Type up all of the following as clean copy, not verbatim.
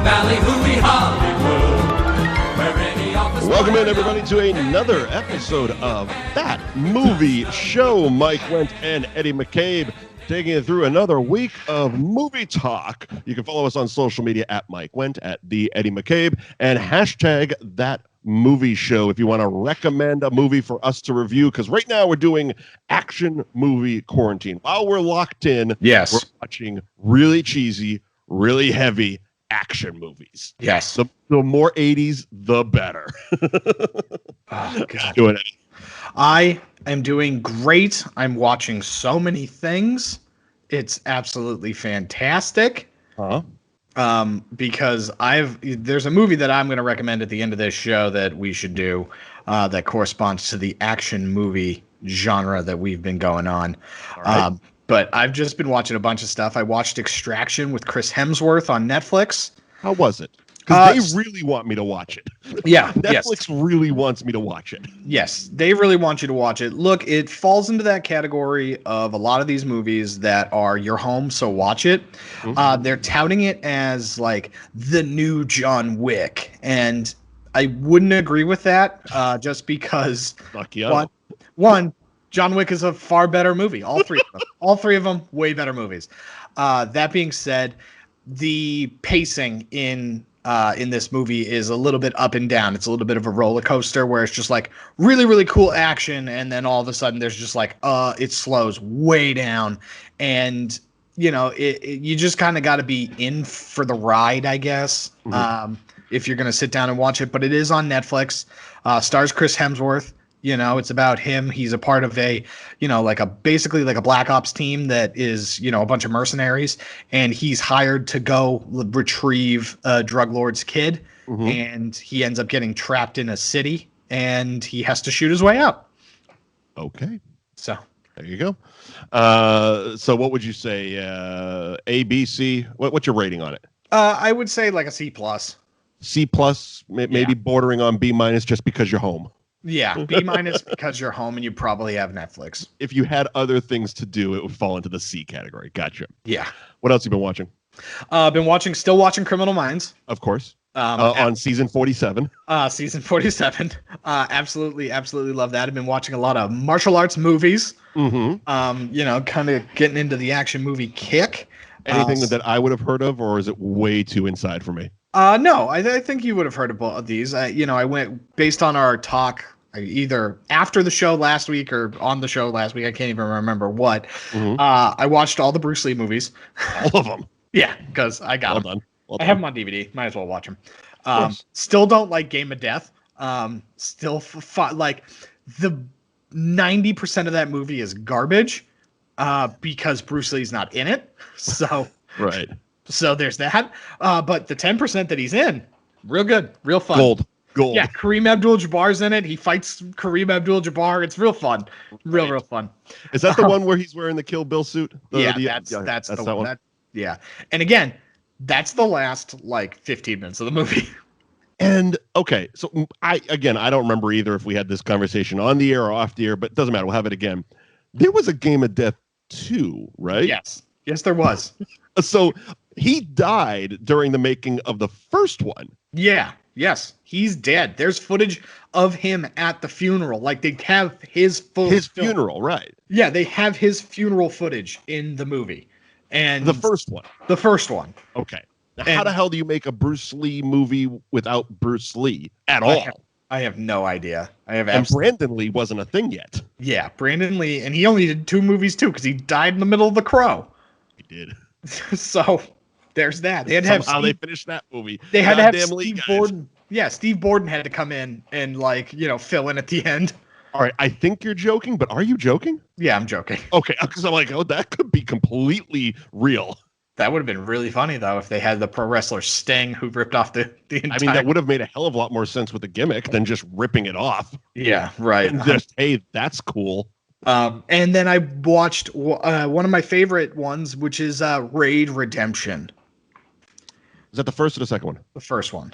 Valley, hooey Hollywood. Where any office Welcome in, everybody, to another episode of That Movie Show. Mike Wendt and Eddie McCabe taking you through another week of movie talk. You can follow us on social media at Mike Wendt, at the Eddie McCabe, and hashtag That Movie Show if you want to recommend a movie for us to review, because right now we're doing action movie quarantine. While we're locked in, yes, we're watching really cheesy, really heavy action movies. Yes. The more 80s, the better. Oh, God. Doing it. I am doing great. I'm watching so many things. It's absolutely fantastic. Huh? Because there's a movie that I'm going to recommend at the end of this show that we should do that corresponds to the action movie genre that we've been going on. All right. But I've just been watching a bunch of stuff. I watched Extraction with Chris Hemsworth on Netflix. How was it? Because they really want me to watch it. Yeah. Netflix really wants me to watch it. Yes, they really want you to watch it. Look, it falls into that category of a lot of these movies that are your home, so watch it. Mm-hmm. They're touting it as like the new John Wick, and I wouldn't agree with that just because one, John Wick is a far better movie. All three of them, way better movies. That being said, the pacing in this movie is a little bit up and down. It's a little bit of a roller coaster where it's just like really, really cool action, and then all of a sudden there's just like it slows way down, and you just kind of got to be in for the ride, I guess. Mm-hmm. If you're gonna sit down and watch it, but it is on Netflix. Stars Chris Hemsworth. It's about him. He's a part of basically like a Black Ops team that is, a bunch of mercenaries, and he's hired to go retrieve a drug lord's kid. Mm-hmm. And he ends up getting trapped in a city, and he has to shoot his way out. Okay. So there you go. So what would you say? A, B, C? What's your rating on it? I would say like a C+. C+, maybe bordering on B- just because you're home. Yeah, B- because you're home and you probably have Netflix. If you had other things to do, it would fall into the C category. Gotcha. Yeah. What else you been watching? Still watching Criminal Minds. Of course. On season 47. Season 47. Absolutely love that. I've been watching a lot of martial arts movies. Mm-hmm. Kind of getting into the action movie kick. Anything that I would have heard of, or is it way too inside for me? No, I think you would have heard of these. I went based on our talk either after the show last week or on the show last week. I can't even remember what. Mm-hmm. I watched all the Bruce Lee movies. All of them? Yeah, because I got them. Well I have them on DVD. Might as well watch them. Still don't like Game of Death. Still like the 90% of that movie is garbage because Bruce Lee's not in it. So right. So there's that. But the 10% that he's in, real good, real fun. Gold. Yeah, Kareem Abdul-Jabbar's in it. He fights Kareem Abdul-Jabbar. It's real fun. Real fun. Is that the one where he's wearing the Kill Bill suit? That's the one. Yeah. And again, that's the last 15 minutes of the movie. And okay, so I don't remember either if we had this conversation on the air or off the air, but it doesn't matter. We'll have it again. There was a Game of Death 2, right? Yes, there was. So he died during the making of the first one. Yeah. Yes. He's dead. There's footage of him at the funeral. Like they have his funeral, right? Yeah, they have his funeral footage in the movie. And the first one. Okay. Now, how the hell do you make a Bruce Lee movie without Bruce Lee at all? I have no idea. And Brandon Lee wasn't a thing yet. Yeah, Brandon Lee, and he only did 2 movies too because he died in the middle of The Crow. He did. So there's that. They had to have how they finished that movie. They had to have Steve Borden. Yeah, Steve Borden had to come in and fill in at the end. All right, I think you're joking, but are you joking? Yeah, I'm joking. Okay, because I'm like, that could be completely real. That would have been really funny though if they had the pro wrestler Sting who ripped off the entire. I mean, that would have made a hell of a lot more sense with the gimmick than just ripping it off. Yeah, right. And just hey, that's cool. And then I watched one of my favorite ones, which is Raid Redemption. Is that the first or the second one? The first one.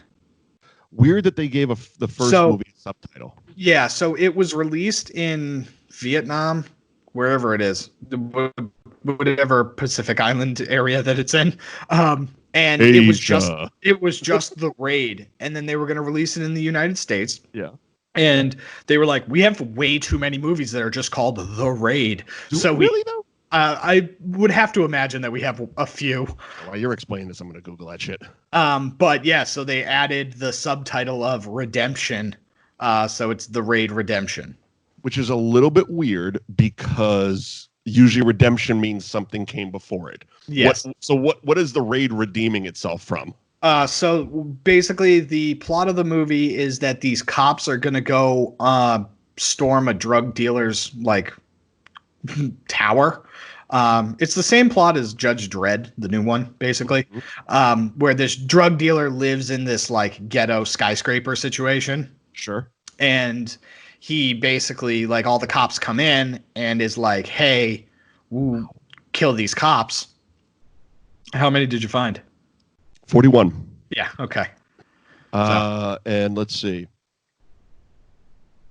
Weird that they gave the first movie a subtitle. Yeah, so it was released in Vietnam, wherever it is, whatever Pacific Island area that it's in. And Asia. it was just The Raid, and then they were going to release it in the United States. Yeah. And they were like, we have way too many movies that are just called The Raid. Really though? I would have to imagine that we have a few. While you're explaining this, I'm going to Google that shit. But yeah, so they added the subtitle of Redemption. So it's The Raid Redemption. Which is a little bit weird because usually redemption means something came before it. Yes. What is The Raid redeeming itself from? So basically the plot of the movie is that these cops are going to go storm a drug dealer's like tower. It's the same plot as Judge Dredd, the new one, basically, where this drug dealer lives in this like ghetto skyscraper situation. Sure. And he basically, like, all the cops come in and is like, hey, kill these cops. How many did you find? 41. Yeah. Okay. And let's see.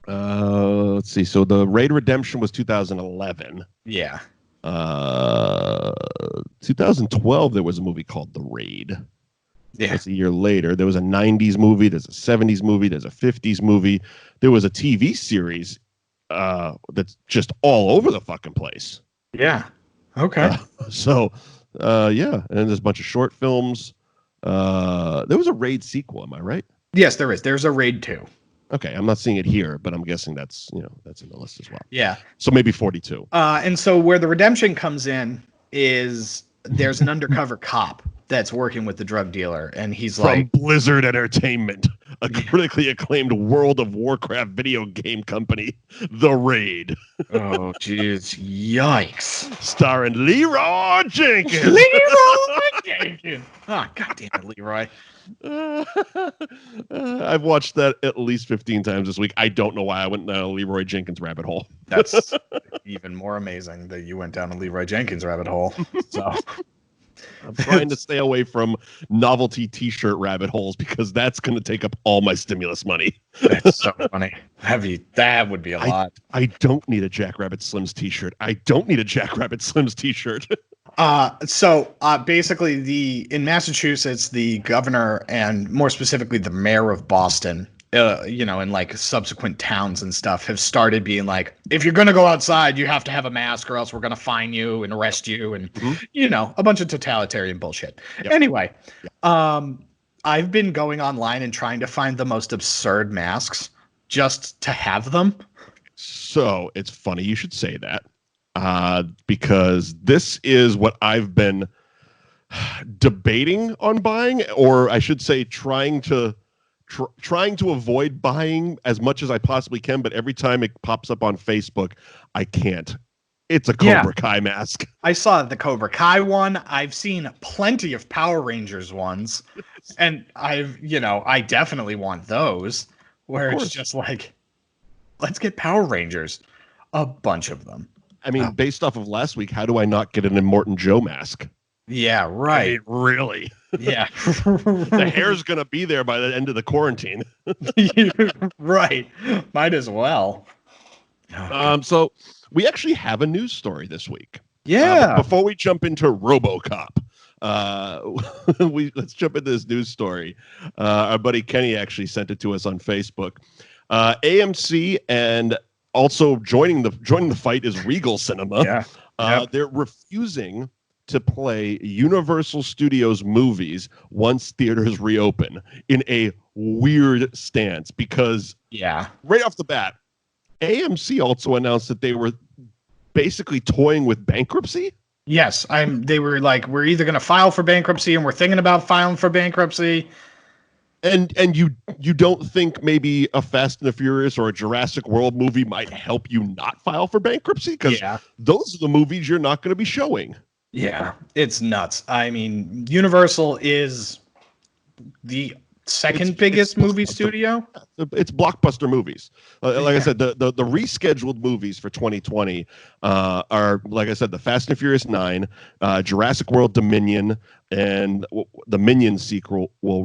So The Raid Redemption was 2011. Yeah. 2012, there was a movie called The Raid. Yeah. That's a year later. There was a 90s movie. There's a 70s movie. There's a 50s movie. There was a TV series that's just all over the fucking place. Yeah. Okay. Yeah. And then there's a bunch of short films. There was a Raid sequel. Am I right? Yes, there is. There's a Raid 2. Okay. I'm not seeing it here, but I'm guessing that's in the list as well. Yeah. So maybe 42. And so where the redemption comes in is there's an undercover cop that's working with the drug dealer, and he's from Blizzard Entertainment, a critically acclaimed World of Warcraft video game company, The Raid. Oh, jeez. Yikes. Starring Leroy Jenkins. Leroy Jenkins. Oh, goddamn it, Leroy. I've watched that at least 15 times this week. I don't know why I went down a Leroy Jenkins rabbit hole. That's even more amazing that you went down a Leroy Jenkins rabbit hole. So I'm trying to stay away from novelty t-shirt rabbit holes because that's going to take up all my stimulus money. That's so funny. That would be a lot. I don't need a Jackrabbit Slims t-shirt. I don't need a Jackrabbit Slims t-shirt. Basically in Massachusetts, the governor and more specifically the mayor of Boston, in like subsequent towns and stuff have started being like, if you're going to go outside, you have to have a mask or else we're going to fine you and arrest you. And, a bunch of totalitarian bullshit. Yep. Anyway, I've been going online and trying to find the most absurd masks just to have them. So it's funny you should say that. Because this is what I've been debating on buying, or I should say trying to avoid buying as much as I possibly can, but every time it pops up on Facebook, I can't. It's a Cobra Kai mask. I saw the Cobra Kai one. I've seen plenty of Power Rangers ones, and I definitely want those, where it's just like, let's get Power Rangers, a bunch of them. I mean, based off of last week, how do I not get an Immortan Joe mask? Yeah, right. I mean, really? Yeah. The hair's going to be there by the end of the quarantine. Right. Might as well. So we actually have a news story this week. Yeah. Before we jump into RoboCop, let's jump into this news story. Our buddy Kenny actually sent it to us on Facebook. AMC and also joining the fight is Regal Cinema. Yeah. They're refusing to play Universal Studios movies once theaters reopen in a weird stance because right off the bat, AMC also announced that they were basically toying with bankruptcy. Yes, they were like, we're either going to file for bankruptcy and we're thinking about filing for bankruptcy. And you don't think maybe a Fast and the Furious or a Jurassic World movie might help you not file for bankruptcy? Because those are the movies you're not going to be showing. Yeah, it's nuts. I mean, Universal is the second biggest movie studio. It's blockbuster movies. I said, the rescheduled movies for 2020 are, like I said, the Fast and Furious 9, Jurassic World Dominion, and the Minions sequel, The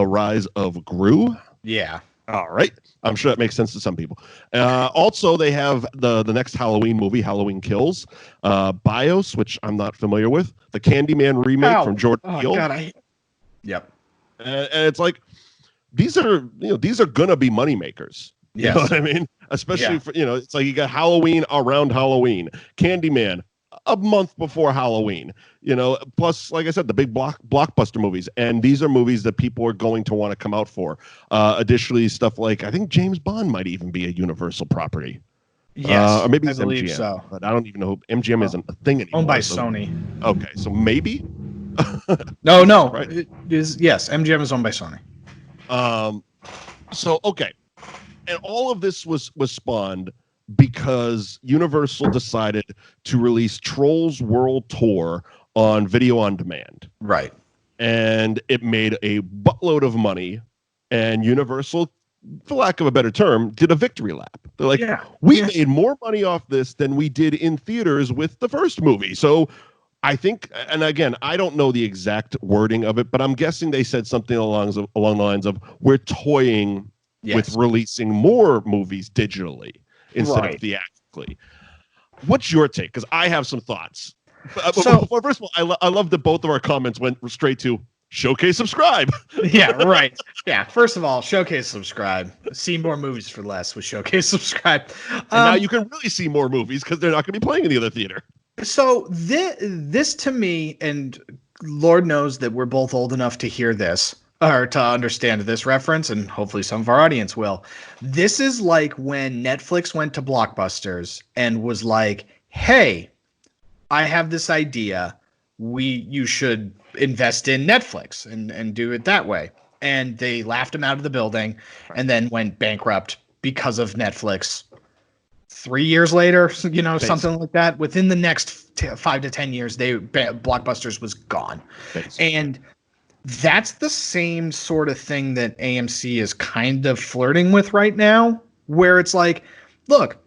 Rise of Gru. Yeah. All right. I'm sure that makes sense to some people. Also, they have the next Halloween movie, Halloween Kills, BIOS, which I'm not familiar with, the Candyman remake from Jordan Peele. God, Yep. And it's like, these are gonna be moneymakers. You know what I mean? Especially for, it's like you got Halloween around Halloween, Candyman a month before Halloween, plus, like I said, the big blockbuster movies. And these are movies that people are going to want to come out for. Additionally, stuff like, I think James Bond might even be a Universal property. Yes, or maybe I it's believe MGM, so. but I don't even know. MGM isn't a thing anymore. Owned by Sony. Okay, so maybe? No. Right. It is, yes, MGM is owned by Sony. So, okay. And all of this was spawned because Universal decided to release Trolls World Tour on video on demand. Right. And it made a buttload of money, and Universal, for lack of a better term, did a victory lap. They're like, we made more money off this than we did in theaters with the first movie. So I think, and again, I don't know the exact wording of it, but I'm guessing they said something along the lines of, we're toying with releasing more movies digitally instead of theatrically. What's your take? Because I have some thoughts. So, first of all, I love that both of our comments went straight to Showcase Subscribe. Yeah, right. Yeah, first of all, Showcase Subscribe. See more movies for less with Showcase Subscribe. And now you can really see more movies because they're not going to be playing in the other theater. So this to me, and Lord knows that we're both old enough to hear this, or to understand this reference, and hopefully some of our audience will. This is like when Netflix went to Blockbusters and was like, hey, I have this idea. You should invest in Netflix and do it that way. And they laughed him out of the building and then went bankrupt because of Netflix. 3 years later, something like that. Within the next 5 to 10 years, Blockbusters was gone. And that's the same sort of thing that AMC is kind of flirting with right now, where it's like, look,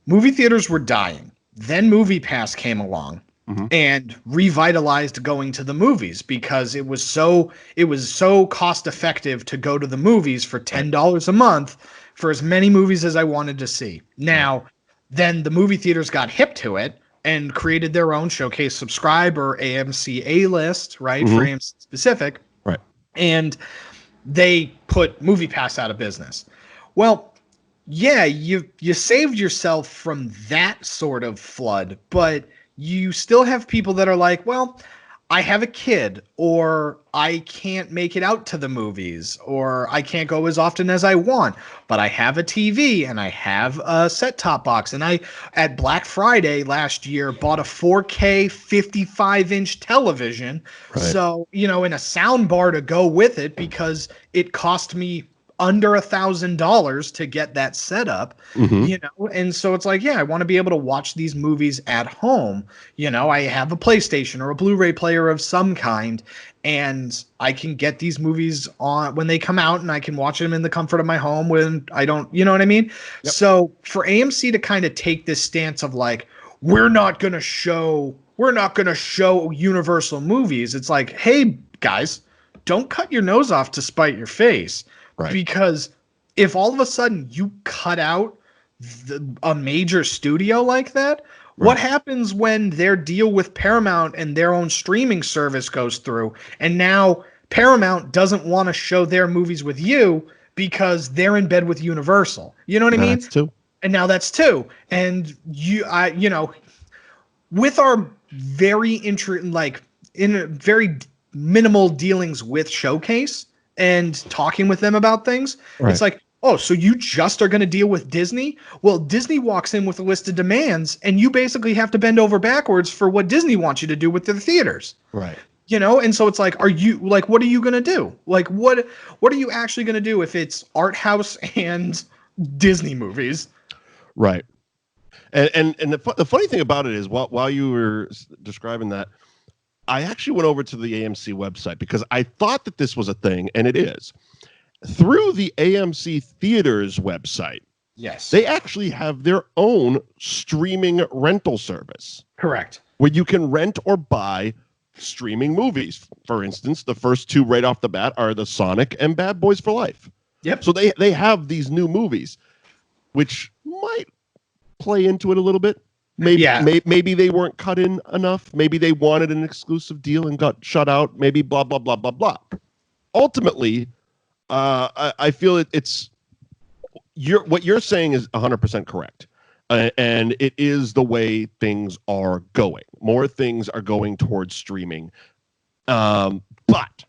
movie theaters were dying. Then MoviePass came along and revitalized going to the movies because it was so cost effective to go to the movies for $10 a month for as many movies as I wanted to see. Now, then the movie theaters got hip to it and created their own Showcase Subscribe or AMC A-list, right, for AMC specific. Right. And they put MoviePass out of business. Well, yeah, you saved yourself from that sort of flood, but you still have people that are like, well, I have a kid, or I can't make it out to the movies, or I can't go as often as I want, but I have a TV and I have a set-top box. And I, at Black Friday last year, bought a 4K 55-inch television. Right. So, and a sound bar to go with it because it cost me under $1,000 to get that set up, and so it's like, I want to be able to watch these movies at home. I have a PlayStation or a Blu-ray player of some kind, and I can get these movies on when they come out, and I can watch them in the comfort of my home when I don't, you know what I mean? Yep. So for AMC to kind of take this stance of like, we're not going to show Universal movies. It's like, hey guys, don't cut your nose off to spite your face. Right. Because if all of a sudden you cut out a major studio like that, what happens when their deal with Paramount and their own streaming service goes through, and now Paramount doesn't want to show their movies with you because they're in bed with Universal? You know what I mean? That's two. And now that's two. And with our very in very minimal dealings with Showcase and talking with them about things, it's like, oh, so you just are going to deal with Disney? Well, Disney walks in with a list of demands, and you basically have to bend over backwards for what Disney wants you to do with their theaters. Right. And so it's like, what are you going to do? Like, what are you actually going to do if it's art house and Disney movies? Right. And the funny thing about it is, while you were describing that, I actually went over to the AMC website because I thought that this was a thing, and it is. Through the AMC Theaters website, yes, they actually have their own streaming rental service. Correct. Where you can rent or buy streaming movies. For instance, the first two right off the bat are the Sonic and Bad Boys for Life. Yep. So they have these new movies, which might play into it a little bit. Maybe they weren't cut in enough. Maybe they wanted an exclusive deal and got shut out. Maybe blah, blah, blah, blah, blah. Ultimately, I feel it's what you're saying is 100% correct. And it is the way things are going. More things are going towards streaming. But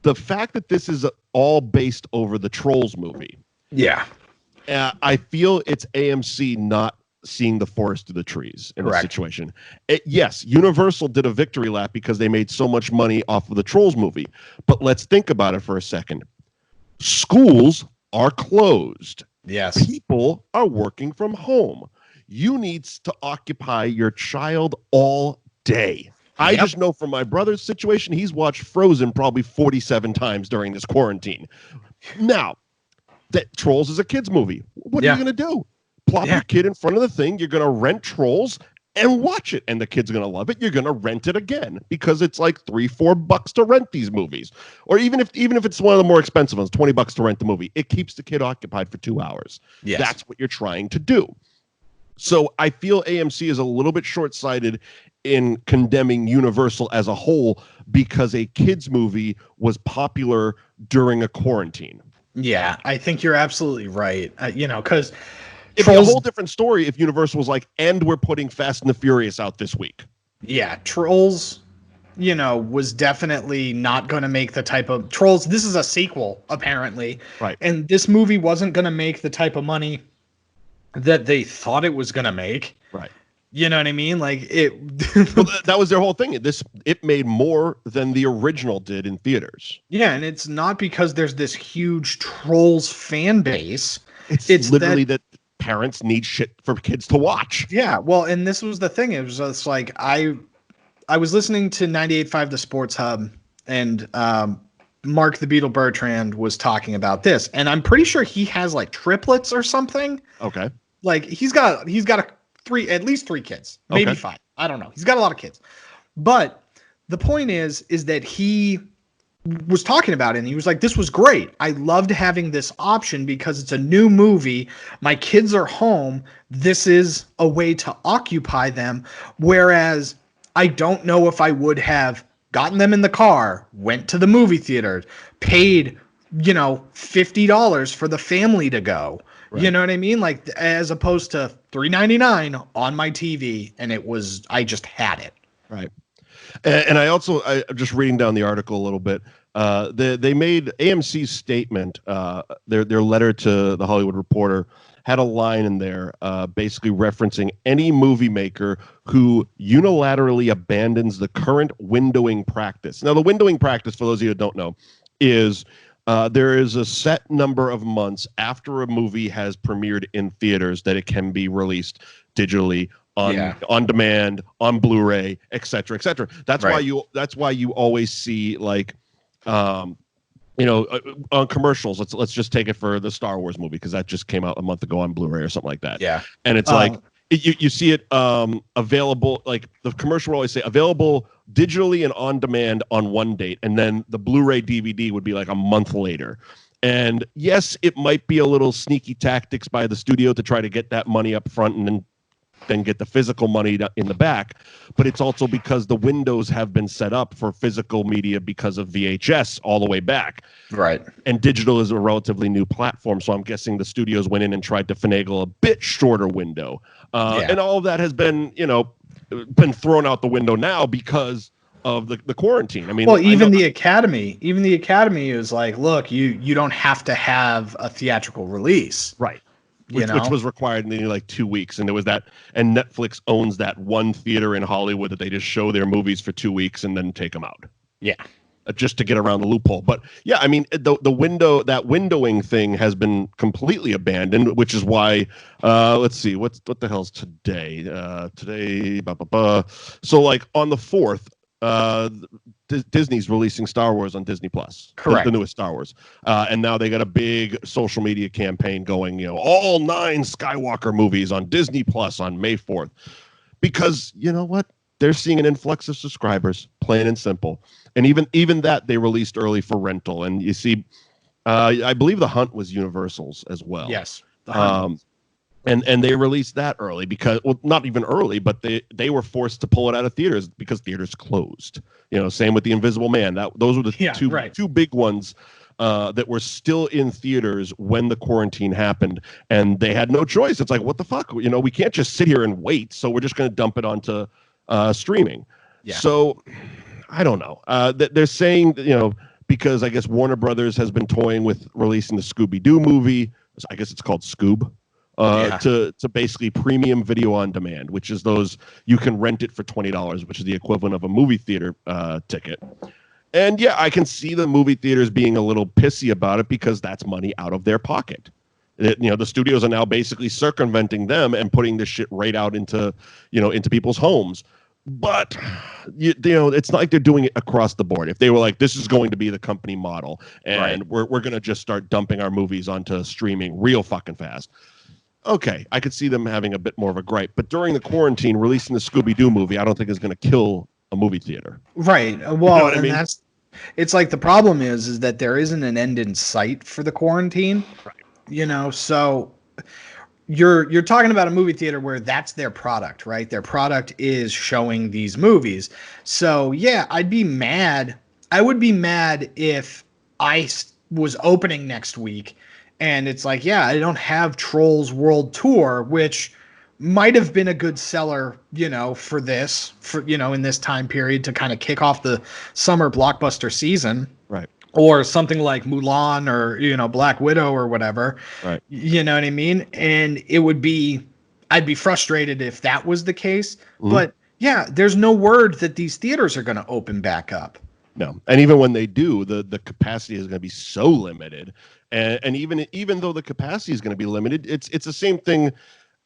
the fact that this is all based over the Trolls movie. Yeah. I feel it's AMC not seeing the forest through the trees in this situation. Yes, Universal did a victory lap because they made so much money off of the Trolls movie. But let's think about it for a second. Schools are closed. Yes. People are working from home. You need to occupy your child all day. I just know from my brother's situation, he's watched Frozen probably 47 times during this quarantine. Now, that Trolls is a kid's movie. What are you going to do? Plop your kid in front of the thing. You're going to rent Trolls and watch it. And the kid's going to love it. You're going to rent it again because it's like $3-4 to rent these movies. Or even if it's one of the more expensive ones, $20 to rent the movie, it keeps the kid occupied for 2 hours. Yes. That's what you're trying to do. So I feel AMC is a little bit short-sighted in condemning Universal as a whole because a kid's movie was popular during a quarantine. Yeah, I think you're absolutely right. Because it'd be a whole different story if Universal was like, and we're putting Fast and the Furious out this week. Yeah, Trolls, was definitely not going to make the type of Trolls. This is a sequel, apparently. Right. And this movie wasn't going to make the type of money that they thought it was going to make. Right. You know what I mean? Like it. Well, that was their whole thing. It made more than the original did in theaters. Yeah, and it's not because there's this huge Trolls fan base. It's literally that parents need shit for kids to watch. Yeah, well, and this was the thing. It was just like I was listening to 98.5 The Sports Hub, and Mark the Beetle Bertrand was talking about this, and I'm pretty sure he has like triplets or something. Okay. Like he's got at least three kids, maybe five. I don't know. He's got a lot of kids. But the point is that he was talking about it and he was like, this was great. I loved having this option because it's a new movie. My kids are home. This is a way to occupy them. Whereas I don't know if I would have gotten them in the car, went to the movie theater, paid, $50 for the family to go. Right. You know what I mean? Like, as opposed to $3.99 on my TV, and I just had it. Right. And I'm just reading down the article a little bit. They made AMC's statement, their letter to the Hollywood Reporter had a line in there basically referencing any movie maker who unilaterally abandons the current windowing practice. Now, the windowing practice, for those of you who don't know, is there is a set number of months after a movie has premiered in theaters that it can be released digitally on demand, on Blu-ray, et cetera, et cetera. That's why you always see like on commercials. Let's just take it for the Star Wars movie because that just came out a month ago on Blu-ray or something like that. Yeah, and it's like you see it available. Like the commercial will always say available digitally and on demand on one date, and then the Blu-ray DVD would be like a month later. And yes, it might be a little sneaky tactics by the studio to try to get that money up front and then get the physical money in the back, but it's also because the windows have been set up for physical media because of VHS all the way back. Right. And digital is a relatively new platform, so I'm guessing the studios went in and tried to finagle a bit shorter window. And all of that has been, been thrown out the window now because of the quarantine. I mean, well, even the Academy is like, look, you don't have to have a theatrical release. Right. Which was required in like 2 weeks. And there was that, and Netflix owns that one theater in Hollywood that they just show their movies for 2 weeks and then take them out. Yeah. Just to get around the loophole. But yeah, I mean, that windowing thing has been completely abandoned, which is why, let's see, what the hell's today? So like on the 4th, Disney's releasing Star Wars on Disney Plus. Correct. The newest Star Wars. And now they got a big social media campaign going, all 9 Skywalker movies on Disney Plus on May 4th. Because you know what? They're seeing an influx of subscribers, plain and simple. And even that they released early for rental. And you see I believe The Hunt was Universal's as well. Yes. The Hunt. And they released that early because, well, not even early, but they were forced to pull it out of theaters because theaters closed. Same with The Invisible Man. Those were the two big ones that were still in theaters when the quarantine happened, and they had no choice. It's like, what the fuck? We can't just sit here and wait, so we're just going to dump it onto streaming. Yeah. So I don't know. They're saying, because I guess Warner Brothers has been toying with releasing the Scooby-Doo movie. I guess it's called Scoob. To basically premium video on demand, which is those you can rent it for $20, which is the equivalent of a movie theater ticket. And yeah, I can see the movie theaters being a little pissy about it because that's money out of their pocket. The studios are now basically circumventing them and putting this shit right out into people's homes. But it's not like they're doing it across the board. If they were like, this is going to be the company model, and we're going to just start dumping our movies onto streaming real fucking fast. Okay, I could see them having a bit more of a gripe. But during the quarantine, releasing the Scooby-Doo movie, I don't think is going to kill a movie theater. Right. Well, I mean? It's like the problem is that there isn't an end in sight for the quarantine. Right. So you're talking about a movie theater where that's their product, right? Their product is showing these movies. So yeah, I'd be mad. I would be mad if I was opening next week and it's like, yeah, I don't have Trolls World Tour, which might have been a good seller, for in this time period to kind of kick off the summer blockbuster season. Right. Or something like Mulan or, Black Widow or whatever. Right. You know what I mean? And I'd be frustrated if that was the case. Mm-hmm. But yeah, there's no word that these theaters are going to open back up. No. And even when they do, the capacity is going to be so limited. And even though the capacity is going to be limited, it's the same thing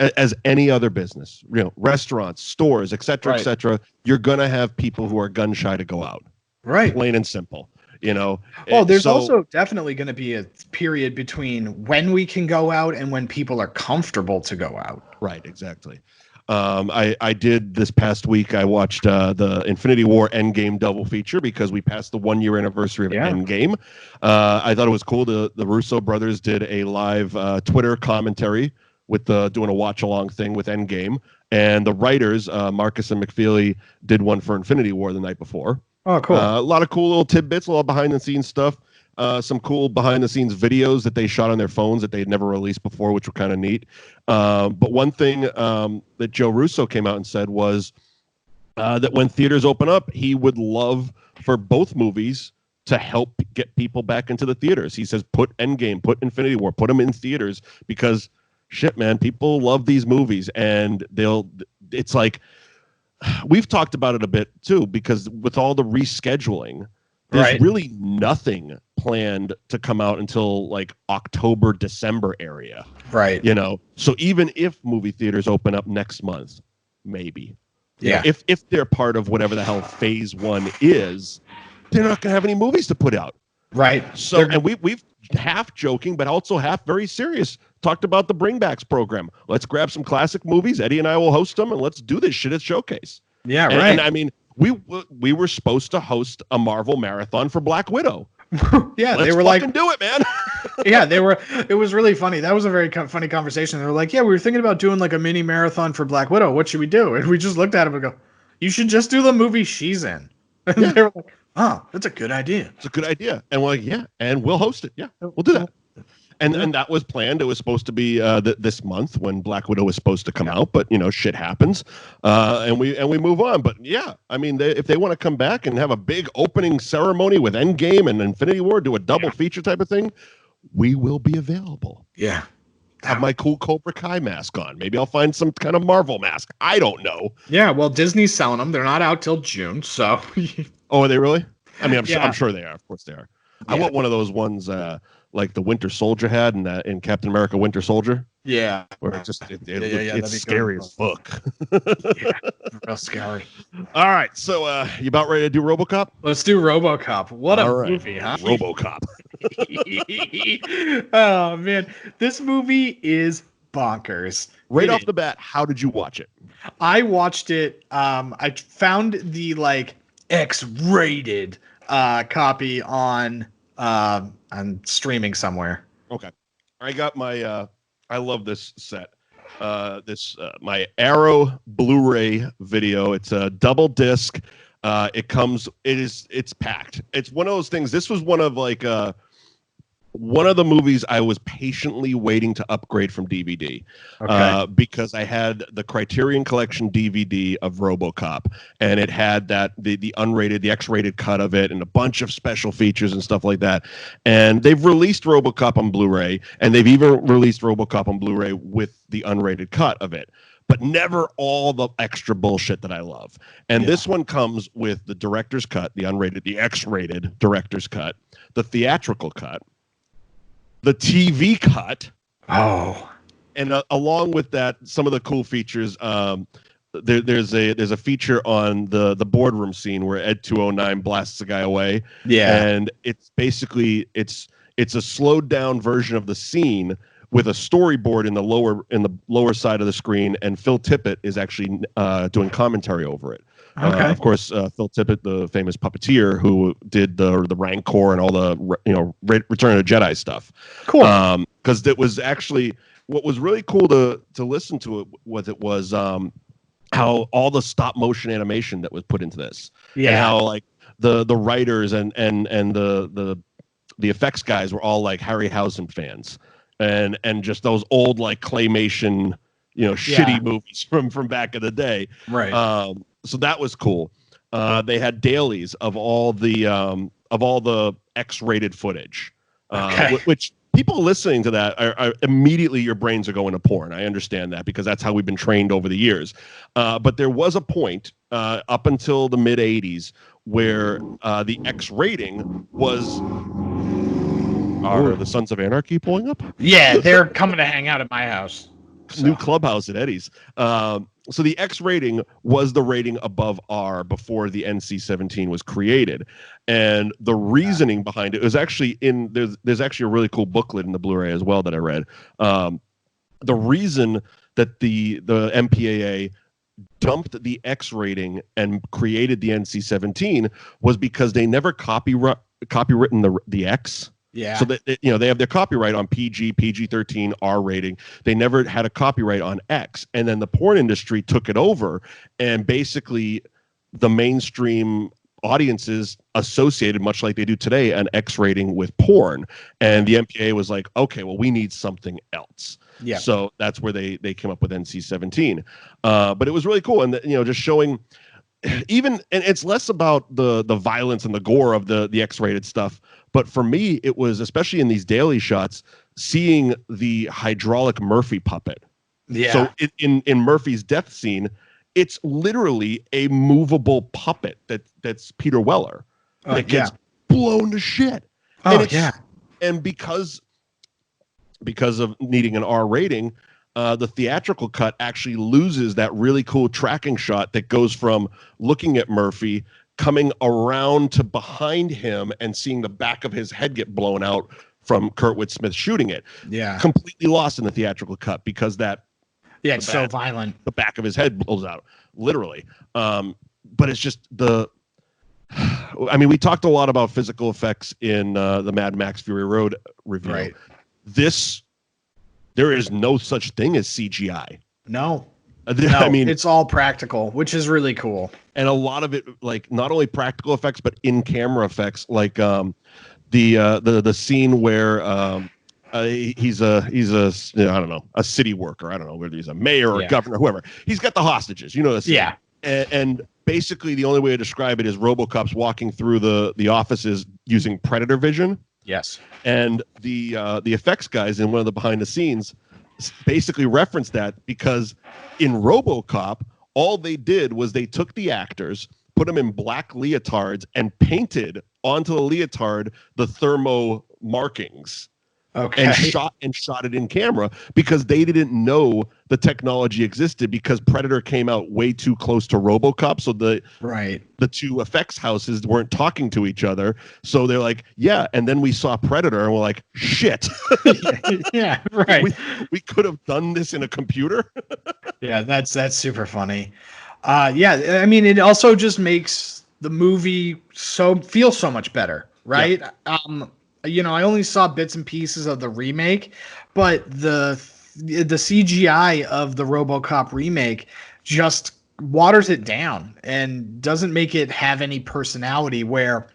as any other business. Restaurants, stores, et cetera, et cetera. You're going to have people who are gun shy to go out. Right. Plain and simple. Well, there's also definitely going to be a period between when we can go out and when people are comfortable to go out. Right, exactly. I did this past week. I watched the Infinity War Endgame double feature because we passed the 1-year anniversary of Endgame. I thought it was cool. The Russo brothers did a live Twitter commentary with doing a watch along thing with Endgame, and the writers Marcus and McFeely did one for Infinity War the night before. Oh, cool. A lot of cool little tidbits, a lot of behind-the-scenes stuff, some cool behind-the-scenes videos that they shot on their phones that they had never released before, which were kind of neat. But one thing that Joe Russo came out and said was that when theaters open up, he would love for both movies to help get people back into the theaters. He says, put Endgame, put Infinity War, put them in theaters because, shit, man, people love these movies, and it's like... We've talked about it a bit too, because with all the rescheduling, there's really nothing planned to come out until like October, December area. Right. So even if movie theaters open up next month, maybe. Yeah. If they're part of whatever the hell phase 1 is, they're not going to have any movies to put out. Right. So, and we've half joking, but also half very serious, talked about the Bringbacks program. Let's grab some classic movies. Eddie and I will host them, and let's do this shit at Showcase. Yeah, right. And I mean, we were supposed to host a Marvel marathon for Black Widow. Yeah, they were like, do it, man. Yeah, it was really funny. That was a very funny conversation. They were like, yeah, we were thinking about doing like a mini marathon for Black Widow. What should we do? And we just looked at him and go, you should just do the movie she's in. And they were like, oh, that's a good idea. It's a good idea. And we're like, yeah, and we'll host it. Yeah, we'll do that. And that was planned. It was supposed to be this month when Black Widow was supposed to come out, but shit happens, and we move on. But yeah, I mean, if they want to come back and have a big opening ceremony with Endgame and Infinity War, do a double feature type of thing, we will be available. Yeah, have my cool Cobra Kai mask on. Maybe I'll find some kind of Marvel mask. I don't know. Yeah, well, Disney's selling them. They're not out till June, so. Oh, are they really? I mean, I'm sure they are. Of course they are. Yeah. I want one of those ones like the Winter Soldier had in Captain America Winter Soldier. Yeah. Where it's scary as fuck. Yeah, real scary. All right, so you about ready to do RoboCop? Let's do RoboCop. What a movie, huh? RoboCop. Oh, man. This movie is bonkers. Right off the bat, how did you watch it? I watched it. I found the X-rated copy on on streaming somewhere. Okay. I got my I love this set. My Arrow Blu-ray video. It's a double disc. It's packed. It's one of those things. This was one of one of the movies I was patiently waiting to upgrade from DVD, because I had the Criterion Collection DVD of RoboCop, and it had the unrated, the X-rated cut of it, and a bunch of special features and stuff like that. And they've released RoboCop on Blu-ray, and they've even released RoboCop on Blu-ray with the unrated cut of it, but never all the extra bullshit that I love. And this one comes with the director's cut, the unrated, the X-rated director's cut, the theatrical cut, the TV cut. And along with that, some of the cool features. There's a feature on the boardroom scene where Ed 209 blasts a guy away. Yeah, and it's basically it's a slowed down version of the scene with a storyboard in the lower side of the screen, and Phil Tippett is actually doing commentary over it. Of course, Phil Tippett, the famous puppeteer who did the Rancor and all the Return of the Jedi stuff. Cool. Because it was actually what was really cool to listen to it was how all the stop motion animation that was put into this. Yeah. And how like the writers and the effects guys were all like Harryhausen fans, and just those old like claymation shitty movies from back in the day. Right. So that was cool. They had dailies of all the X-rated footage, which people listening to that are immediately your brains are going to porn. I understand that because that's how we've been trained over the years. But there was a point up until the mid '80s where the X rating was. Are the Sons of Anarchy pulling up? Yeah, they're coming to hang out at my house. New clubhouse at Eddie's. So the X rating was the rating above R before the NC-17 was created, and the reasoning behind it was actually there's actually a really cool booklet in the Blu-ray as well that I read. The reason that the MPAA dumped the X rating and created the NC-17 was because they never copywritten the X. Yeah. So that they have their copyright on PG, PG-13, R rating. They never had a copyright on X, and then the porn industry took it over, and basically the mainstream audiences associated, much like they do today, an X rating with porn. And the MPAA was like, okay, well, we need something else. Yeah. So that's where they came up with NC-17. But it was really cool, and just showing. And it's less about the violence and the gore of the X-rated stuff, but for me, it was, especially in these daily shots, seeing the hydraulic Murphy puppet. Yeah. So in Murphy's death scene, it's literally a movable puppet that's Peter Weller that gets blown to shit. And because of needing an R rating, the theatrical cut actually loses that really cool tracking shot that goes from looking at Murphy, coming around to behind him and seeing the back of his head get blown out from Kurtwood Smith shooting it. Yeah. Completely lost in the theatrical cut because it's so violent. The back of his head blows out, literally. But it's just we talked a lot about physical effects in the Mad Max Fury Road review. Right. There is no such thing as CGI. No. It's all practical, which is really cool. And a lot of it, like not only practical effects, but in-camera effects, like the scene where he's a I don't know, a city worker. I don't know whether he's a mayor or a governor, whoever. He's got the hostages. The scene. Yeah. And basically the only way to describe it is RoboCop's walking through the offices using predator vision. Yes. And the effects guys in one of the behind the scenes basically referenced that because in RoboCop, all they did was they took the actors, put them in black leotards, and painted onto the leotard the thermo markings. Okay. And shot it in camera because they didn't know the technology existed because Predator came out way too close to RoboCop, so the two effects houses weren't talking to each other. So they're like, yeah, and then we saw Predator and we're like, shit. Yeah, right. We could have done this in a computer. Yeah, that's super funny. It also just makes the movie feel so much better, right? Yeah. I only saw bits and pieces of the remake, but the CGI of the RoboCop remake just waters it down and doesn't make it have any personality, where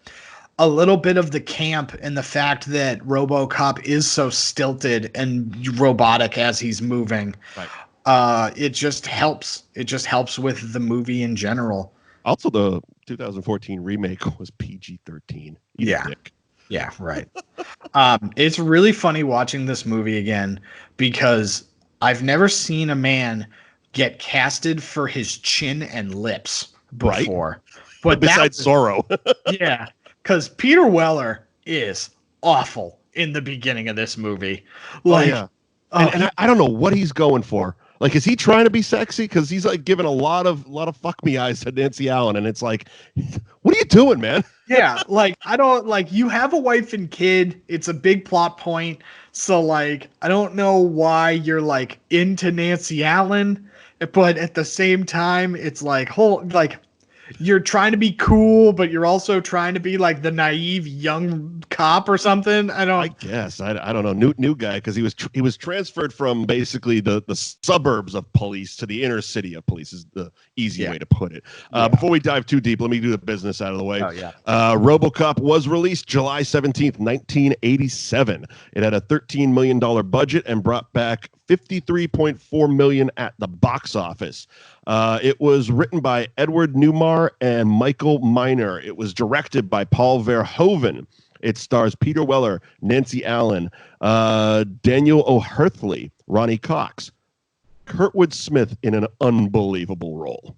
a little bit of the camp and the fact that RoboCop is so stilted and robotic as he's moving, it just helps. It just helps with the movie in general. Also, the 2014 remake was PG-13. Yeah. Yeah, right. It's really funny watching this movie again because I've never seen a man get casted for his chin and lips before. Right? But besides Zorro. Yeah, because Peter Weller is awful in the beginning of this movie. And I don't know what he's going for. Like, is he trying to be sexy? Because he's like giving a lot of fuck me eyes to Nancy Allen, and it's like, what are you doing, man? Yeah, I don't you have a wife and kid. It's a big plot point. So I don't know why you're into Nancy Allen, but at the same time, it's you're trying to be cool, but you're also trying to be the naive young cop or something. I guess I don't know. New guy, because he was transferred from basically the suburbs of police to the inner city of police is the easy way to put it. Before we dive too deep, let me do the business out of the way. RoboCop was released July 17th, 1987. It had a $13 million budget and brought back $53.4 million at the box office. It was written by Edward Neumeier and Michael Miner. It was directed by Paul Verhoeven. It stars Peter Weller, Nancy Allen, Daniel O'Herthly, Ronnie Cox, Kurtwood Smith in an unbelievable role.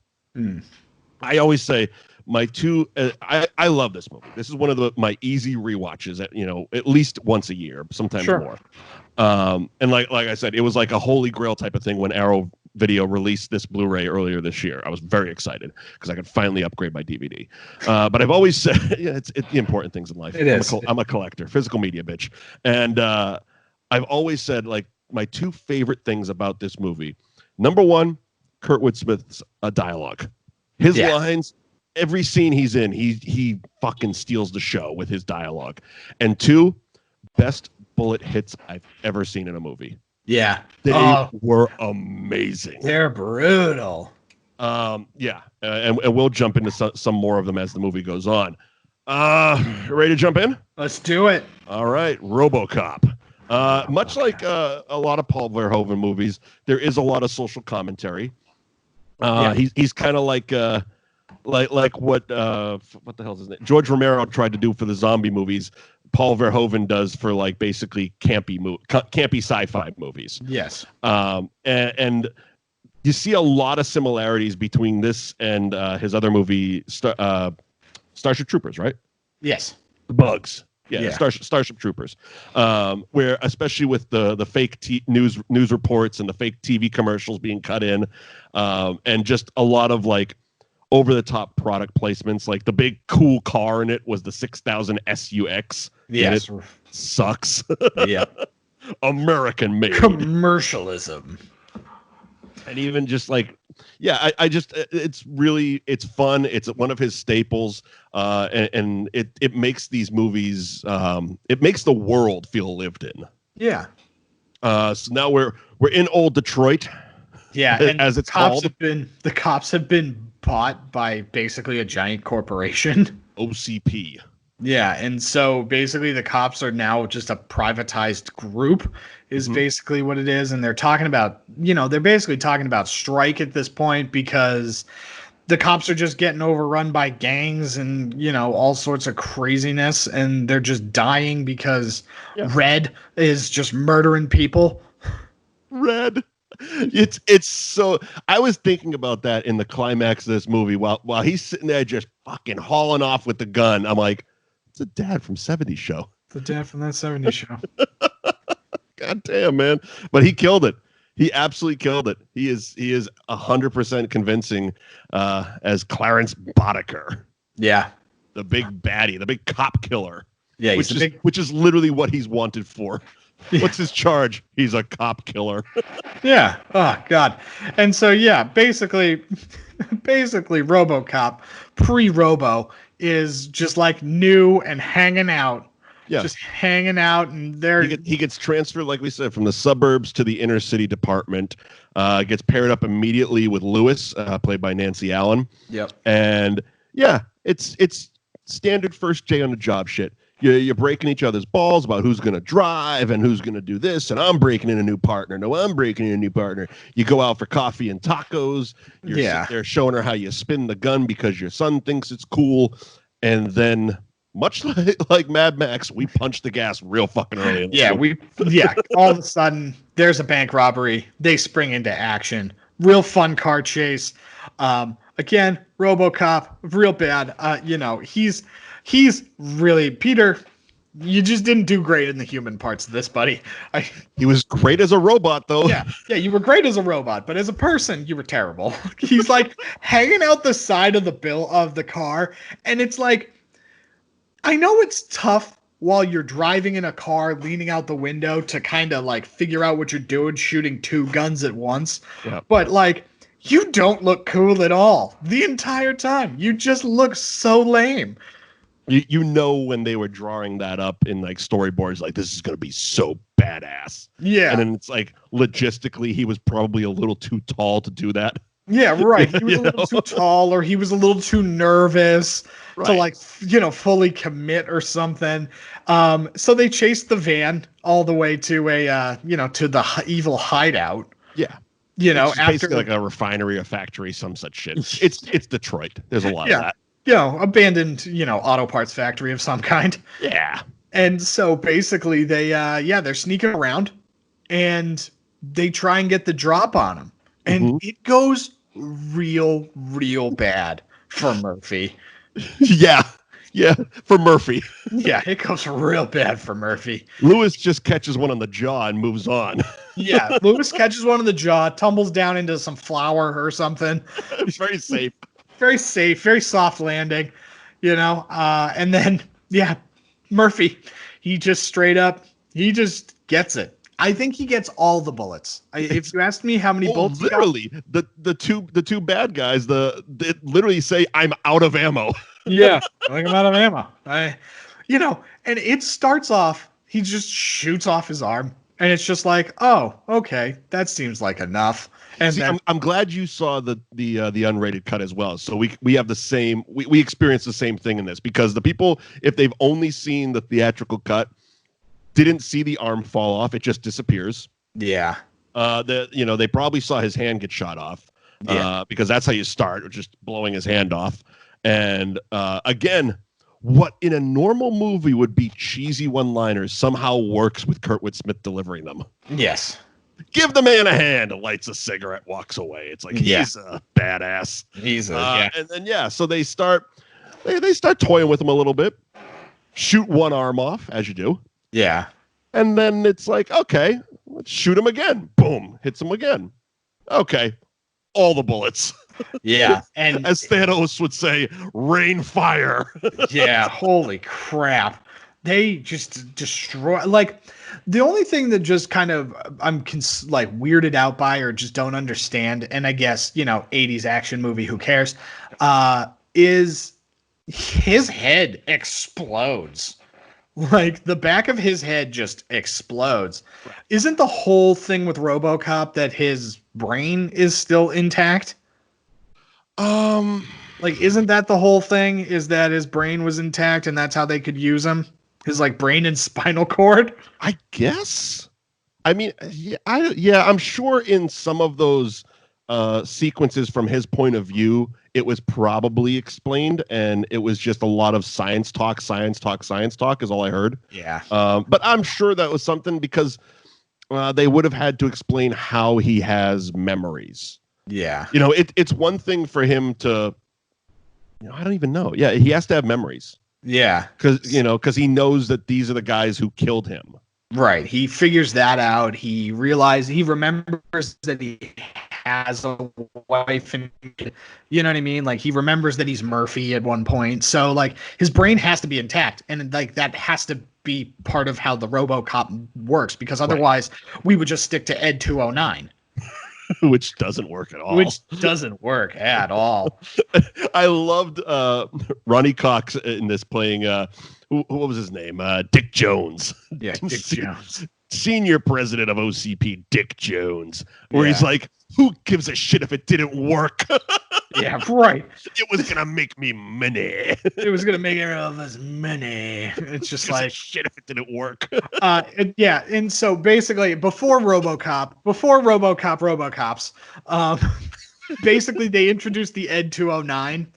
I always say my two. I love this movie. This is one of my easy rewatches. At least once a year, sometimes more. And like I said, it was like a holy grail type of thing when Arrow Video released this Blu-ray earlier this year. I was very excited because I could finally upgrade my DVD. But I've always said, it's the important things in life. I'm a collector, physical media bitch, and I've always said my two favorite things about this movie. Number one, Kurtwood Smith's dialogue. His lines, every scene he's in, he fucking steals the show with his dialogue. And two, best bullet hits I've ever seen in a movie. Yeah. They were amazing. They're brutal. And we'll jump into some more of them as the movie goes on. Ready to jump in? Let's do it. All right. RoboCop. Much like a lot of Paul Verhoeven movies, there is a lot of social commentary. He's kind of like what the hell is his name? George Romero tried to do for the zombie movies. Paul Verhoeven does for basically campy sci-fi movies. Yes. And you see a lot of similarities between this and his other movie, Starship Troopers, right? Yes. The Bugs. Yeah. Starship Troopers. Where especially with the fake news reports and the fake TV commercials being cut in, and just a lot of over-the-top product placements. The big cool car in it was the 6000 SUX. Yes. And it sucks. Yeah. American made. Commercialism. And even just it's fun. It's one of his staples. And it makes these movies, it makes the world feel lived in. Yeah. So now we're in old Detroit. Yeah. And as it's called. The cops have been bought by basically a giant corporation. OCP. Yeah, and so basically the cops are now just a privatized group is basically what it is. And they're talking about, they're basically talking about strike at this point because the cops are just getting overrun by gangs and, all sorts of craziness. And they're just dying because Red is just murdering people. Red. It's so. I was thinking about that in the climax of this movie while he's sitting there just fucking hauling off with the gun. I'm like, it's a dad from '70s show. The dad from that '70s show. God damn, man! But he killed it. He absolutely killed it. He is 100% convincing as Clarence Boddicker. Yeah, the big baddie, the big cop killer. Yeah, which is literally what he's wanted for. Yeah. What's his charge? He's a cop killer. Yeah. Oh God. And so basically RoboCop pre-Robo is just new and hanging out Yeah. just hanging out, and he gets transferred, like we said, from the suburbs to the inner city department. Gets paired up immediately with Lewis, played by Nancy Allen. Yep. And yeah, it's standard first day on the job shit. You're breaking each other's balls about who's going to drive and who's going to do this. And I'm breaking in a new partner. No, I'm breaking in a new partner. You go out for coffee and tacos. You're sitting there showing her how you spin the gun because your son thinks it's cool. And then, much like Mad Max, we punch the gas real fucking early. All of a sudden, there's a bank robbery. They spring into action. Real fun car chase. Again, RoboCop, real bad. He's really, Peter, you just didn't do great in the human parts of this, buddy. He was great as a robot, though. Yeah, you were great as a robot, but as a person, you were terrible. He's like hanging out the side of the car, and it's like, I know it's tough while you're driving in a car, leaning out the window to kind of like figure out what you're doing, shooting two guns at once. Yep. But like, you don't look cool at all the entire time. You just look so lame. You know when they were drawing that up in like storyboards, like this is going to be so badass. Yeah. And then it's like logistically, he was probably a little too tall to do that. Yeah, right. He was a little too tall, or he was a little too nervous to like, fully commit or something. So they chased the van all the way to to the evil hideout. Yeah. It's after basically like a refinery or factory, some such shit. It's Detroit. There's a lot of that. Abandoned, auto parts factory of some kind. Yeah. And so basically they're sneaking around and they try and get the drop on him. And it goes real, real bad for Murphy. Yeah, for Murphy. Yeah, it goes real bad for Murphy. Lewis just catches one on the jaw and moves on. Yeah, Lewis catches one on the jaw, tumbles down into some flour or something. It's very safe. Very safe, very soft landing, and then, Murphy, he just gets it. I think he gets all the bullets. If you asked me how many bullets, literally the two bad guys, they literally say, "I'm out of ammo." Yeah, like I'm out of ammo. And it starts off. He just shoots off his arm, and it's just like, oh, okay, that seems like enough. And then, I'm glad you saw the unrated cut as well. So we have the same. We experience the same thing in this, because the people, if they've only seen the theatrical cut, didn't see the arm fall off. It just disappears. Yeah. They probably saw his hand get shot off. Because that's how you start, just blowing his hand off. And again, what in a normal movie would be cheesy one-liners somehow works with Kurtwood Smith delivering them. Yes. Give the man a hand, lights a cigarette, walks away. It's like, he's a badass. And then, so they start toying with him a little bit, shoot one arm off, as you do. Yeah. And then it's like, okay, let's shoot him again. Boom, hits him again. Okay, all the bullets. Yeah. And as Thanos would say, rain fire. Yeah, holy crap. They just destroy, like, the only thing that just kind of I'm weirded out by, or just don't understand, and I guess 80s action movie, who cares, is his head explodes. Like, the back of his head just explodes. Right. Isn't the whole thing with RoboCop that his brain is still intact? Like, isn't that the whole thing? Is that his brain was intact and that's how they could use him? His brain and spinal cord? I guess. I mean, I'm sure in some of those sequences from his point of view, it was probably explained, and it was just a lot of science talk is all I heard. Yeah. But I'm sure that was something, because they would have had to explain how he has memories. Yeah. It's one thing for him to, I don't even know. Yeah, he has to have memories. Yeah. Because he knows that these are the guys who killed him. Right. He figures that out. He remembers that he has a wife, and you know what I mean? Like, he remembers that he's Murphy at one point. So, like, his brain has to be intact. And, like, that has to be part of how the RoboCop works, because otherwise we would just stick to Ed 209. Which doesn't work at all. I loved Ronnie Cox in this playing what was his name? Dick Jones. Yeah, Dick Jones. Senior president of OCP, Dick Jones, where he's like, who gives a shit if it didn't work? Yeah, right. It was going to make me money. It was going to make everyone of us money. It's just like shit if it didn't work. Yeah. And so basically before RoboCops, basically they introduced the Ed 209,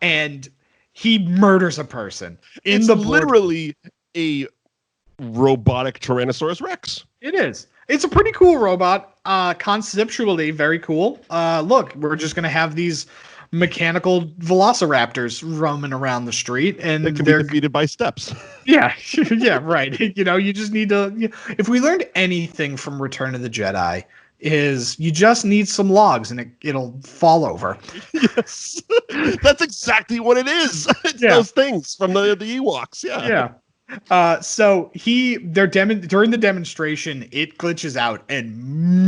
and he murders a person It's literally a robotic Tyrannosaurus Rex. It is. It's a pretty cool robot. Conceptually, very cool. Look, we're just gonna have these mechanical velociraptors roaming around the street, and They can be defeated by steps. Yeah, yeah, right. You just need to. If we learned anything from Return of the Jedi, is you just need some logs and it'll fall over. Yes, that's exactly what it is. It's those things from the Ewoks. Yeah. So during the demonstration, it glitches out and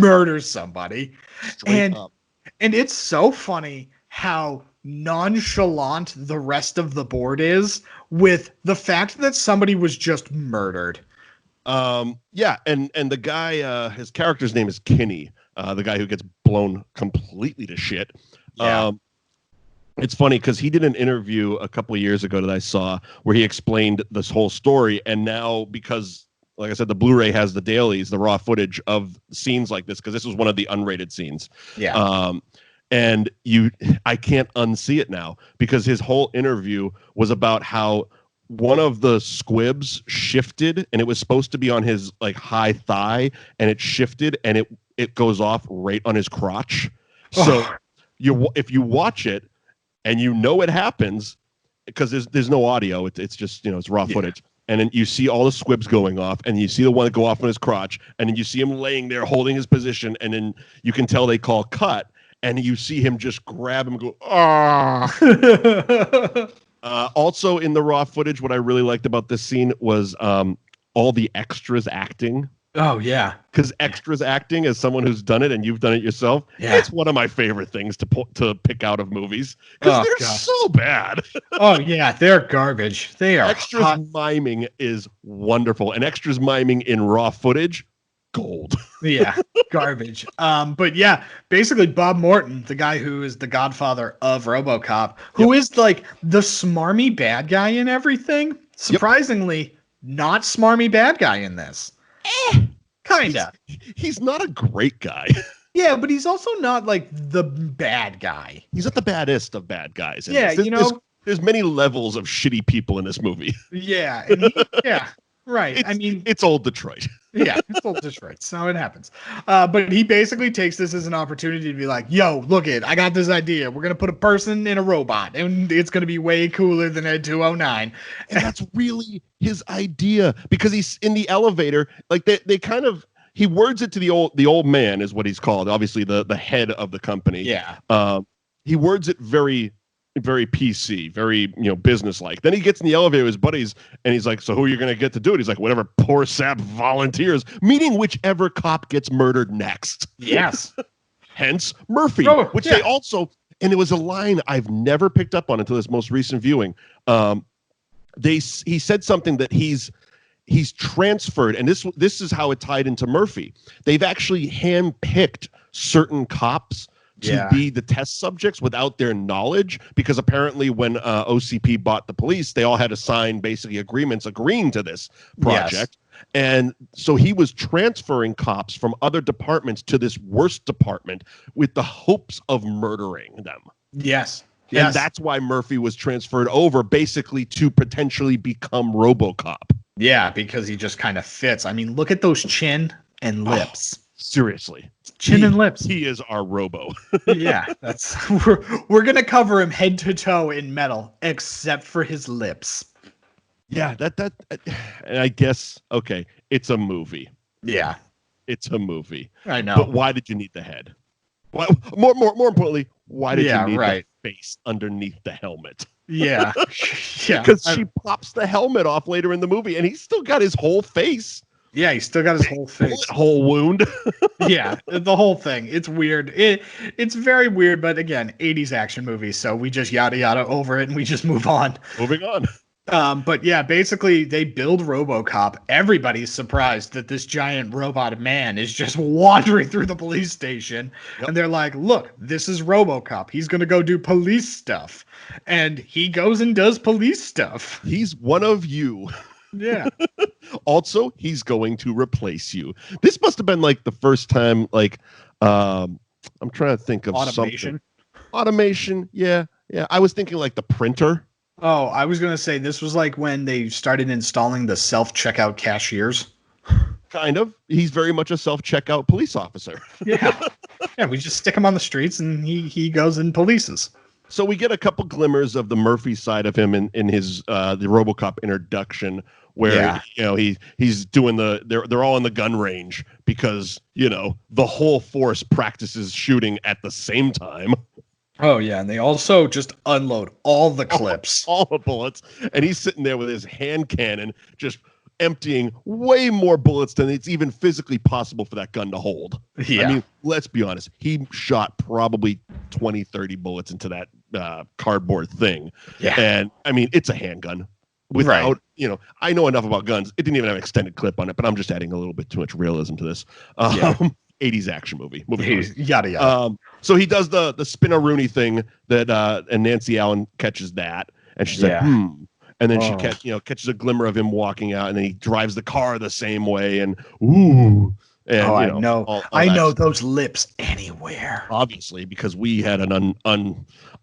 murders somebody. Straight up. And it's so funny how nonchalant the rest of the board is with the fact that somebody was just murdered. Yeah, and the guy, his character's name is Kinney, the guy who gets blown completely to shit. Yeah. It's funny because he did an interview a couple of years ago that I saw where he explained this whole story. And now, because, like I said, the Blu-ray has the dailies, the raw footage of scenes like this, because this was one of the unrated scenes. Yeah. And I can't unsee it now because his whole interview was about how one of the squibs shifted and it was supposed to be on his like high thigh, and it shifted and it goes off right on his crotch. So if you watch it, and it happens because there's no audio. It's just, it's raw footage. And then you see all the squibs going off, and you see the one go off on his crotch, and then you see him laying there holding his position, and then you can tell they call cut, and you see him just grab him and go, ah. Also in the raw footage, what I really liked about this scene was all the extras acting. Oh, yeah. Because extras acting, as someone who's done it and you've done it yourself, it's one of my favorite things to pick out of movies. Because they're so bad. Oh, yeah. They're garbage. They are. Extras miming is wonderful. And extras miming in raw footage, gold. Yeah, garbage. But yeah, basically Bob Morton, the guy who is the godfather of RoboCop, who is like the smarmy bad guy in everything. Surprisingly, not smarmy bad guy in this. Kinda. He's not a great guy. Yeah, but he's also not like the bad guy. He's not the baddest of bad guys. Yeah, there's many levels of shitty people in this movie. Yeah, right. It's old Detroit. Yeah, it's old Detroit, so it happens. But he basically takes this as an opportunity to be like, yo, look I got this idea. We're going to put a person in a robot, and it's going to be way cooler than Ed 209. And that's really his idea, because he's in the elevator. Like they kind of, he words it to the old man is what he's called. Obviously the head of the company. Yeah. He words it very, very PC, very, business-like. Then he gets in the elevator with his buddies, and he's like, so who are you going to get to do it? He's like, whatever poor sap volunteers, meaning whichever cop gets murdered next. Yes. Hence Murphy, they also, and it was a line I've never picked up on until this most recent viewing. He said something that he's transferred, and this is how it tied into Murphy. They've actually handpicked certain cops to be the test subjects without their knowledge, because apparently when OCP bought the police, they all had to sign basically agreements agreeing to this project. Yes. And so he was transferring cops from other departments to this worst department with the hopes of murdering them. Yes. And that's why Murphy was transferred over, basically to potentially become RoboCop. Yeah, because he just kind of fits. I mean, look at those chin and lips. Seriously. Chin and lips. He is our Robo. Yeah, we're gonna cover him head to toe in metal, except for his lips. Yeah, that and I guess it's a movie. Yeah, it's a movie. I know. But why did you need the head? Why, more importantly, why did you need the face underneath the helmet? Yeah, yeah. Because she pops the helmet off later in the movie, and he's still got his whole face. Yeah, he's still got his whole face. Whole wound. Yeah, the whole thing. It's weird. It's very weird, but again, 80s action movies, so we just yada yada over it and we just move on. Moving on. But yeah, basically they build RoboCop. Everybody's surprised that this giant robot man is just wandering through the police station. Yep. And they're like, look, this is RoboCop. He's going to go do police stuff. And he goes and does police stuff. He's one of you. Yeah. Also, he's going to replace you. This must have been like the first time, like, I'm trying to think of Automation. something. Automation. Yeah. Yeah. I was thinking like the printer. Oh, I was going to say this was like when they started installing the self-checkout cashiers. Kind of. He's very much a self-checkout police officer. Yeah. Yeah, we just stick him on the streets and he goes and polices. So we get a couple glimmers of the Murphy side of him in his the RoboCop introduction, where he's doing they're all in the gun range because the whole force practices shooting at the same time. Oh yeah, and they also just unload all the clips, all the bullets, and he's sitting there with his hand cannon just emptying way more bullets than it's even physically possible for that gun to hold. Yeah. I mean, let's be honest. He shot probably 20, 30 bullets into that cardboard thing. Yeah. And I mean, it's a handgun without, I know enough about guns. It didn't even have an extended clip on it, but I'm just adding a little bit too much realism to this. 80s action movie. Yada yada. So he does the spin-a-rooney thing that, and Nancy Allen catches that, and she's like, and then she catches a glimmer of him walking out, and then he drives the car the same way, and ooh. And, I know. I know those lips anywhere. Obviously, because we had an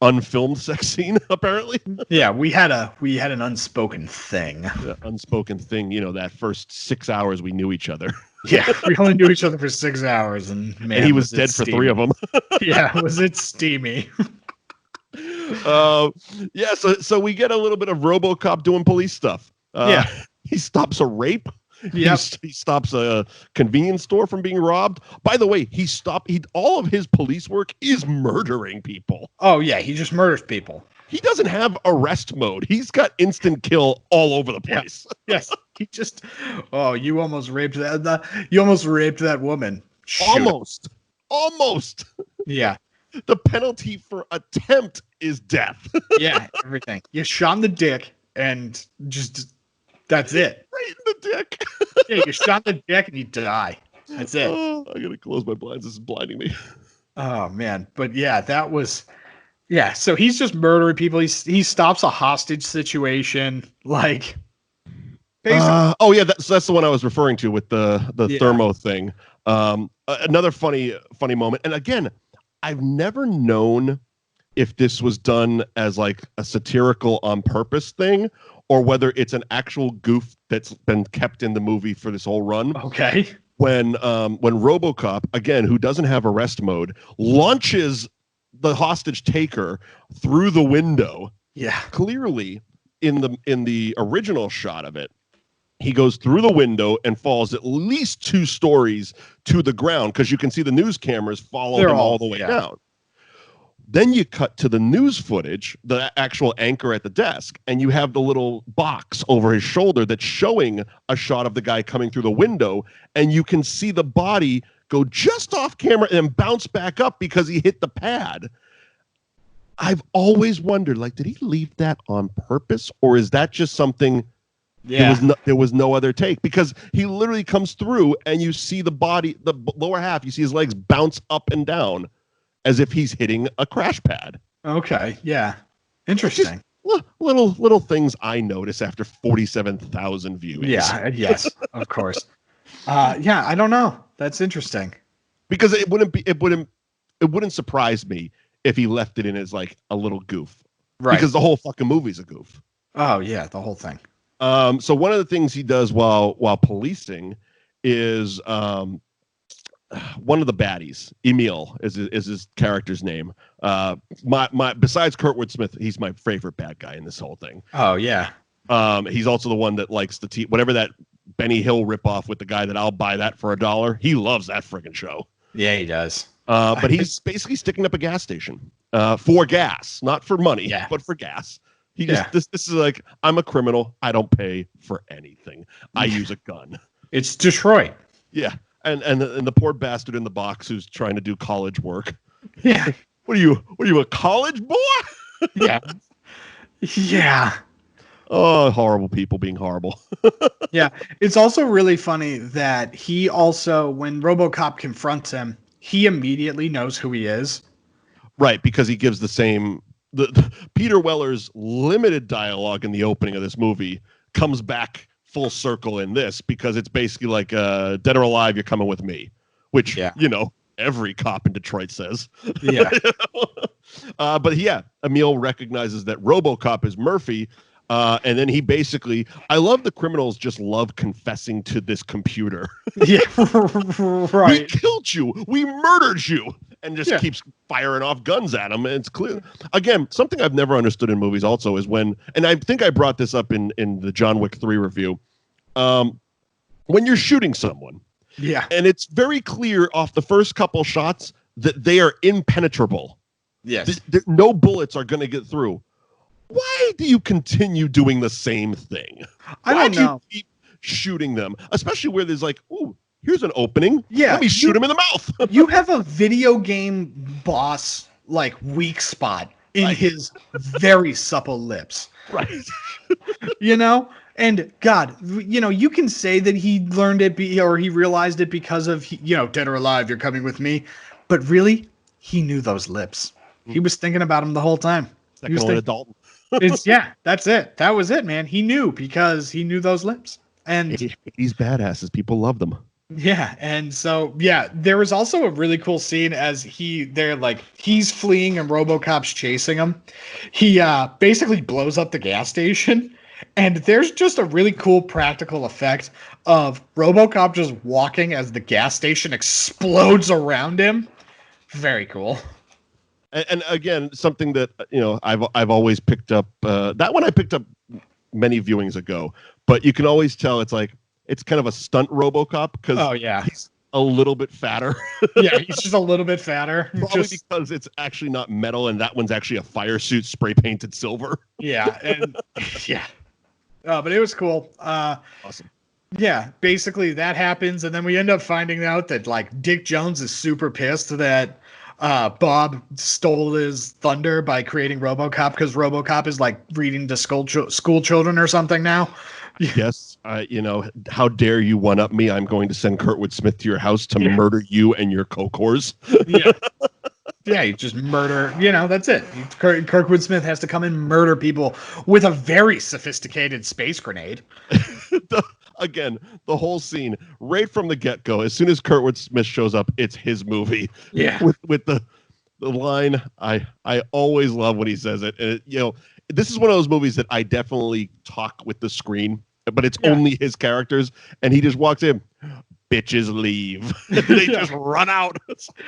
unfilmed sex scene, apparently. Yeah, we had an unspoken thing. The unspoken thing, that first 6 hours we knew each other. Yeah, we only knew each other for 6 hours, and man, and he was dead for 3 of them. Yeah, was it steamy? So we get a little bit of RoboCop doing police stuff. He stops a rape. Yeah, he stops a convenience store from being robbed. By the way, all of his police work is murdering people. Oh yeah, he just murders people. He doesn't have arrest mode. He's got instant kill all over the place. Yeah. Yes, he just. Oh, you almost raped that. You almost raped that woman. Shoot. Almost. Yeah. The penalty for attempt is death. Yeah, everything. You shot in the dick, and just that's it. Right in the dick. Yeah, you shot in the dick, and you die. That's it. Oh, I gotta close my blinds. This is blinding me. Oh man, but yeah, that was. Yeah, so he's just murdering people. He stops a hostage situation, like. That's the one I was referring to with the thermo thing. Another funny moment, and again, I've never known if this was done as like a satirical on purpose thing, or whether it's an actual goof that's been kept in the movie for this whole run. Okay. When RoboCop, again, who doesn't have arrest mode, launches the hostage taker through the window. Yeah. Clearly, in the original shot of it, he goes through the window and falls at least 2 stories to the ground, because you can see the news cameras follow him all the way down. Then you cut to the news footage, the actual anchor at the desk, and you have the little box over his shoulder that's showing a shot of the guy coming through the window, and you can see the body go just off camera and then bounce back up because he hit the pad. I've always wondered, like, did he leave that on purpose, or is that just something? Yeah, there was no other take, because he literally comes through and you see the body, the lower half, you see his legs bounce up and down as if he's hitting a crash pad. Okay, yeah, interesting. Little things I notice after 47,000 views. Yeah, yes, of course. Yeah, I don't know. That's interesting. Because it wouldn't surprise me if he left it in as like a little goof. Right. Because the whole fucking movie's a goof. Oh yeah, the whole thing. So one of the things he does while policing is one of the baddies, Emil is his character's name. Besides Kurtwood Smith, he's my favorite bad guy in this whole thing. Oh yeah. He's also the one that likes the whatever that Benny Hill ripoff with the guy that I'll buy that for $1. He loves that friggin' show. Yeah, he does. But he's basically sticking up a gas station for gas, not for money, but for gas. He just this is like, I'm a criminal. I don't pay for anything. I use a gun. It's Detroit. Yeah, and the poor bastard in the box who's trying to do college work. Yeah. What are you, a college boy? Yeah. Yeah. Oh, horrible people being horrible. Yeah. It's also really funny that he also, when RoboCop confronts him, he immediately knows who he is. Right, because he gives the same Peter Weller's limited dialogue in the opening of this movie comes back full circle in this, because it's basically like dead or alive, you're coming with me, which every cop in Detroit says. Yeah. But yeah, Emil recognizes that RoboCop is Murphy. And then he basically, I love the criminals just love confessing to this computer. Yeah, right. We killed you. We murdered you. And just keeps firing off guns at him. And it's clear. Again, something I've never understood in movies also is when, and I think I brought this up in the John Wick 3 review, when you're shooting someone. Yeah. And it's very clear off the first couple shots that they are impenetrable. Yes. No bullets are going to get through. Why do you continue doing the same thing? I don't know. Why do you keep shooting them? Especially where there's like, ooh, here's an opening. Yeah. Let me shoot him in the mouth. You have a video game boss, like, weak spot in his very supple lips. Right. And God, you can say that he learned it or he realized it because of, dead or alive, you're coming with me. But really, he knew those lips. He was thinking about them the whole time. Second one to Dalton. That's it. That was it, man. He knew because he knew those lips. And these badasses, people love them. Yeah, and so there was also a really cool scene as he's fleeing and RoboCop's chasing him. He basically blows up the gas station, and there's just a really cool practical effect of RoboCop just walking as the gas station explodes around him. Very cool. And again, something that I've always picked up. That one I picked up many viewings ago, but you can always tell it's kind of a stunt RoboCop because he's a little bit fatter. Yeah, he's just a little bit fatter. Probably because it's actually not metal, and that one's actually a fire suit spray painted silver. Yeah, and but it was cool. Awesome. Yeah, basically that happens, and then we end up finding out that like Dick Jones is super pissed that Bob stole his thunder by creating RoboCop because RoboCop is like reading to school children or something now. Yes, how dare you one up me? I'm going to send Kurtwood Smith to your house to murder you and your co-cores. Yeah, you just murder. That's it. Kurtwood Smith has to come and murder people with a very sophisticated space grenade. Again, the whole scene right from the get-go. As soon as Kurtwood Smith shows up, it's his movie. Yeah, with the line, I always love when he says it. And this is one of those movies that I definitely talk with the screen, but it's only his characters, and he just walks in, bitches leave. They just run out.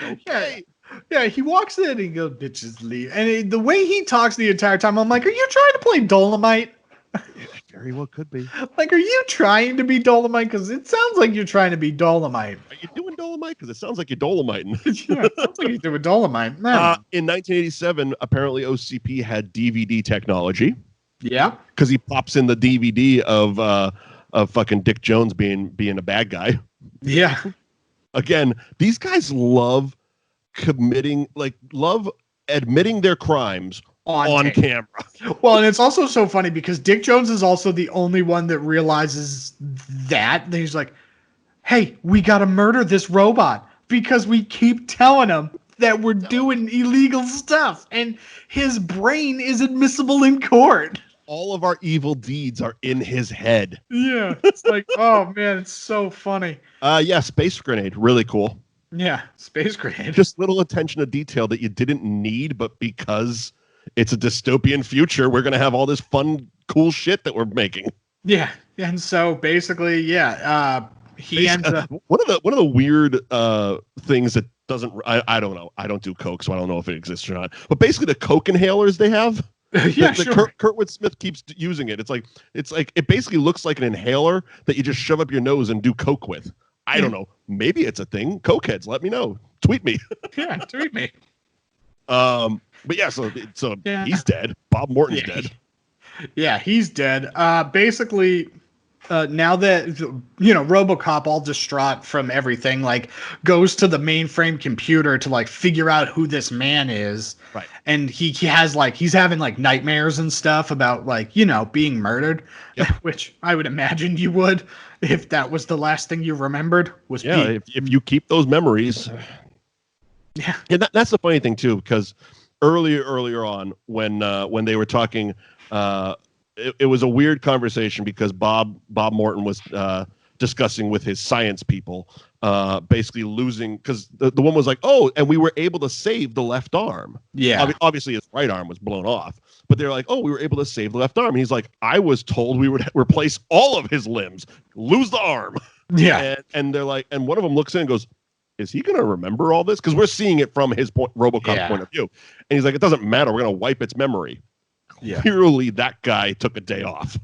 Okay. Yeah, he walks in and he goes, bitches leave. And the way he talks the entire time, I'm like, are you trying to play Dolomite? Very well could be. Like, are you trying to be Dolomite? Because it sounds like you're trying to be Dolomite. Are you doing Dolomite? Because it sounds like you're Dolomiting. Yeah, it sounds like you're doing Dolomite. In 1987, apparently OCP had DVD technology. Yeah. Because he pops in the DVD of fucking Dick Jones being a bad guy. Yeah. Again, these guys love admitting their crimes on camera. Well, and it's also so funny because Dick Jones is also the only one that realizes that. And he's like, hey, we got to murder this robot because we keep telling him that we're doing illegal stuff and his brain is admissible in court. All of our evil deeds are in his head. Yeah. It's like, oh man, it's so funny. Yeah, space grenade. Really cool. Yeah, space grenade. Just little attention to detail that you didn't need, but because it's a dystopian future, we're going to have all this fun, cool shit that we're making. Yeah. And so basically, he ends up. One of the weird things that doesn't, I don't know. I don't do coke, so I don't know if it exists or not. But basically the coke inhalers they have. Yeah, sure. Kurtwood Smith keeps using it. It's like it basically looks like an inhaler that you just shove up your nose and do coke with. I don't know. Maybe it's a thing. Cokeheads, let me know. Tweet me. Yeah, tweet me. But yeah, so he's dead. Bob Morton's dead. Yeah, he's dead. Basically, now that RoboCop, all distraught from everything, like goes to the mainframe computer to like figure out who this man is, Right. and he has like he's having like nightmares and stuff about like being murdered, Yep. which I would imagine you would if that was the last thing you remembered was being. If you keep those memories. Yeah. And that's the funny thing too, because earlier on when they were talking, it was a weird conversation because Bob Morton was discussing with his science people, basically losing, because the one was like, oh, and we were able to save the left arm. Yeah. Obviously his right arm was blown off, but they're like, oh, we were able to save the left arm. And he's like, I was told we would replace all of his limbs, lose the arm. Yeah. And they're like, and one of them looks in and goes, is he going to remember all this? Because we're seeing it from his RoboCop's point of view. And he's like, it doesn't matter. We're going to wipe its memory. Yeah. Clearly, that guy took a day off.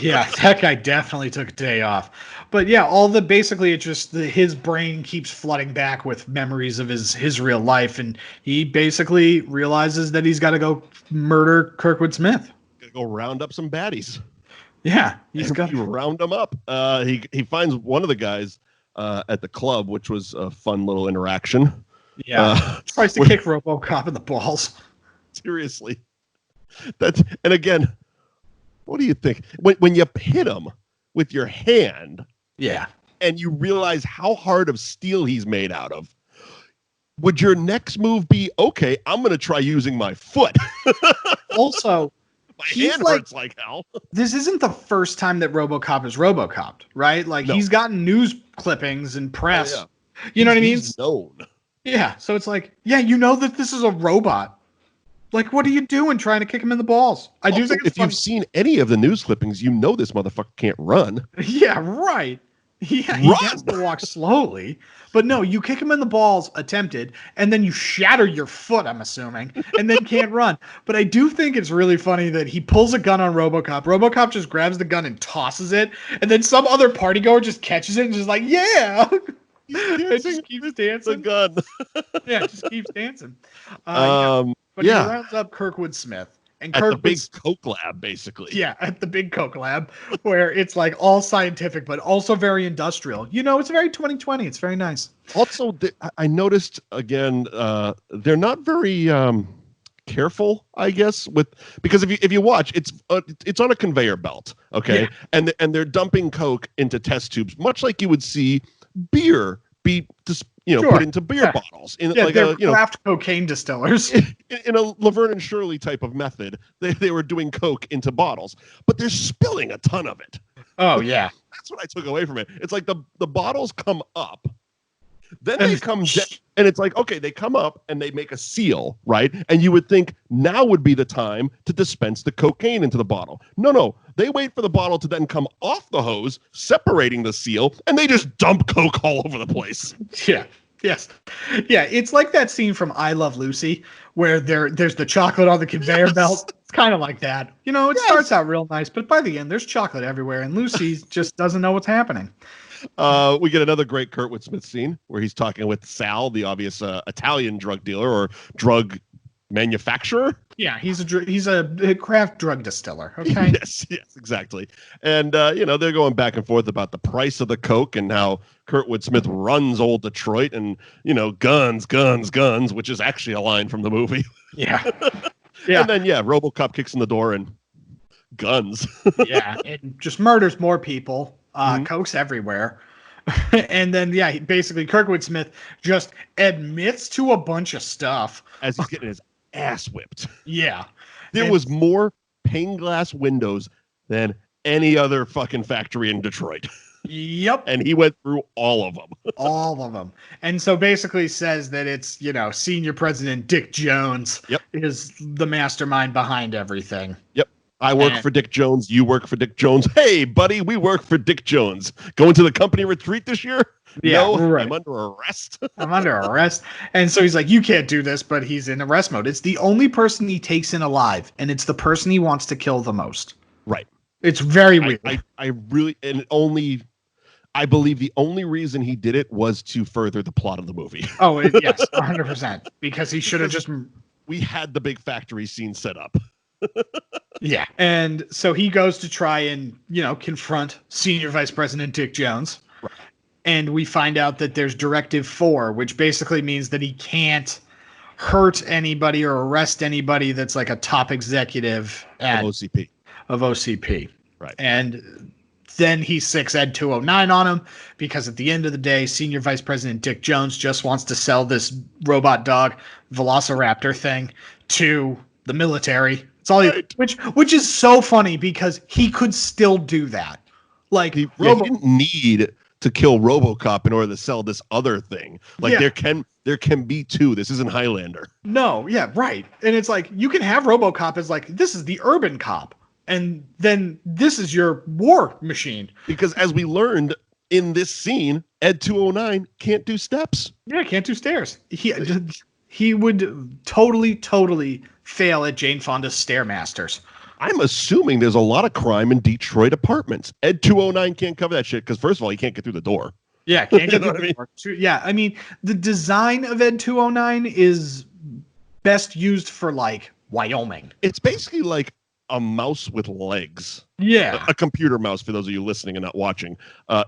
Yeah, that guy definitely took a day off. But yeah, basically it's just his brain keeps flooding back with memories of his real life. And he basically realizes that he's got to go murder Kurtwood Smith. Got to go round up some baddies. Yeah, he's got to round them up. He finds one of the guys at the club, which was a fun little interaction. Yeah, tries to kick RoboCop in the balls. Seriously, and again, what do you think when you hit him with your hand? Yeah, and you realize how hard of steel he's made out of. Would your next move be, okay, I'm going to try using my foot? Also, my hand hurts like hell. This isn't the first time that RoboCop is RoboCopped, right? Like, he's gotten news clippings and press. Oh, yeah. You know what I mean? He's known. Yeah, so it's like, yeah, you know that this is a robot. Like, what are you doing trying to kick him in the balls? I do think if you've seen any of the news clippings, you know this motherfucker can't run. Yeah, right. Yeah, he has to walk slowly. But no, you kick him in the balls, attempted, and then you shatter your foot, I'm assuming, and then can't run. But I do think it's really funny that he pulls a gun on RoboCop. RoboCop just grabs the gun and tosses it, and then some other partygoer just catches it and just like, yeah! It just keeps dancing. The gun. Yeah, it just keeps dancing. But he rounds up Kurtwood Smith. And at the big Coke lab, basically. Yeah, at the big Coke lab, where it's like all scientific, but also very industrial. It's very 2020. It's very nice. Also, I noticed, again, they're not very careful, I guess, because if you watch, it's on a conveyor belt, okay? Yeah. And they're dumping Coke into test tubes, much like you would see beer be put into beer bottles. They're craft cocaine distillers. In a Laverne and Shirley type of method, they were doing Coke into bottles, but they're spilling a ton of it. Oh, yeah. That's what I took away from it. It's like the bottles come up, then they come down, and it's like, okay, they come up and they make a seal, right? And you would think now would be the time to dispense the cocaine into the bottle. No. They wait for the bottle to then come off the hose, separating the seal, and they just dump Coke all over the place. Yeah. Yes. Yeah, it's like that scene from I Love Lucy where there's the chocolate on the conveyor belt. It's kind of like that. It starts out real nice, but by the end, there's chocolate everywhere, and Lucy just doesn't know what's happening. We get another great Kurtwood Smith scene where he's talking with Sal, the obvious Italian drug dealer or drug manufacturer. Yeah, he's a craft drug distiller. Okay. Yes, exactly. And they're going back and forth about the price of the Coke and how Kurtwood Smith runs old Detroit and guns, which is actually a line from the movie. Yeah. Yeah. And then RoboCop kicks in the door and guns. Yeah, and just murders more people. Coke's everywhere. And then basically Kurtwood Smith just admits to a bunch of stuff as he's getting his ass whipped. Yeah. There was more pane glass windows than any other fucking factory in Detroit. Yep. And he went through all of them. All of them. And so basically says that it's, senior president Dick Jones is the mastermind behind everything. Yep. I work for Dick Jones. You work for Dick Jones. Hey, buddy, we work for Dick Jones. Going to the company retreat this year? Yeah, no, right. I'm under arrest. I'm under arrest. And so he's like, you can't do this, but he's in arrest mode. It's the only person he takes in alive, and it's the person he wants to kill the most. Right. It's very weird. I really, I believe the only reason he did it was to further the plot of the movie. Oh, yes, 100%. Because he should have just... We had the big factory scene set up. Yeah. And so he goes to try and, confront Senior Vice President Dick Jones. Right. And we find out that there's Directive 4, which basically means that he can't hurt anybody or arrest anybody that's like a top executive Of OCP. Of OCP. Right. And then he sicks Ed 209 on him because at the end of the day, Senior Vice President Dick Jones just wants to sell this robot dog Velociraptor thing to the military. It's all which is so funny because he could still do that. Like he didn't need to kill RoboCop in order to sell this other thing. Like there can be two. This isn't Highlander. No, yeah, right. And it's like you can have RoboCop as like this is the urban cop. And then this is your war machine. Because as we learned in this scene, Ed 209 can't do steps. Yeah, can't do stairs. He would totally fail at Jane Fonda's Stairmasters. I'm assuming there's a lot of crime in Detroit apartments. Ed 209 can't cover that shit because, first of all, he can't get through the door. Yeah, can't get through the door. Yeah, I mean, the design of Ed 209 is best used for, like, Wyoming. It's basically like a mouse with legs. Yeah. A computer mouse, for those of you listening and not watching.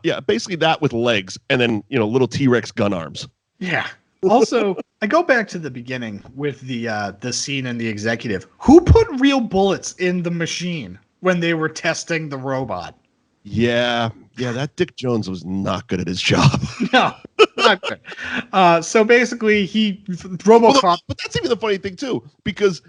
Yeah, basically that with legs and then, little T-Rex gun arms. Yeah. Also, I go back to the beginning with the scene in the executive. Who put real bullets in the machine when they were testing the robot? Yeah, that Dick Jones was not good at his job. No, not good. So basically, RoboCop. But that's even the funny thing too, because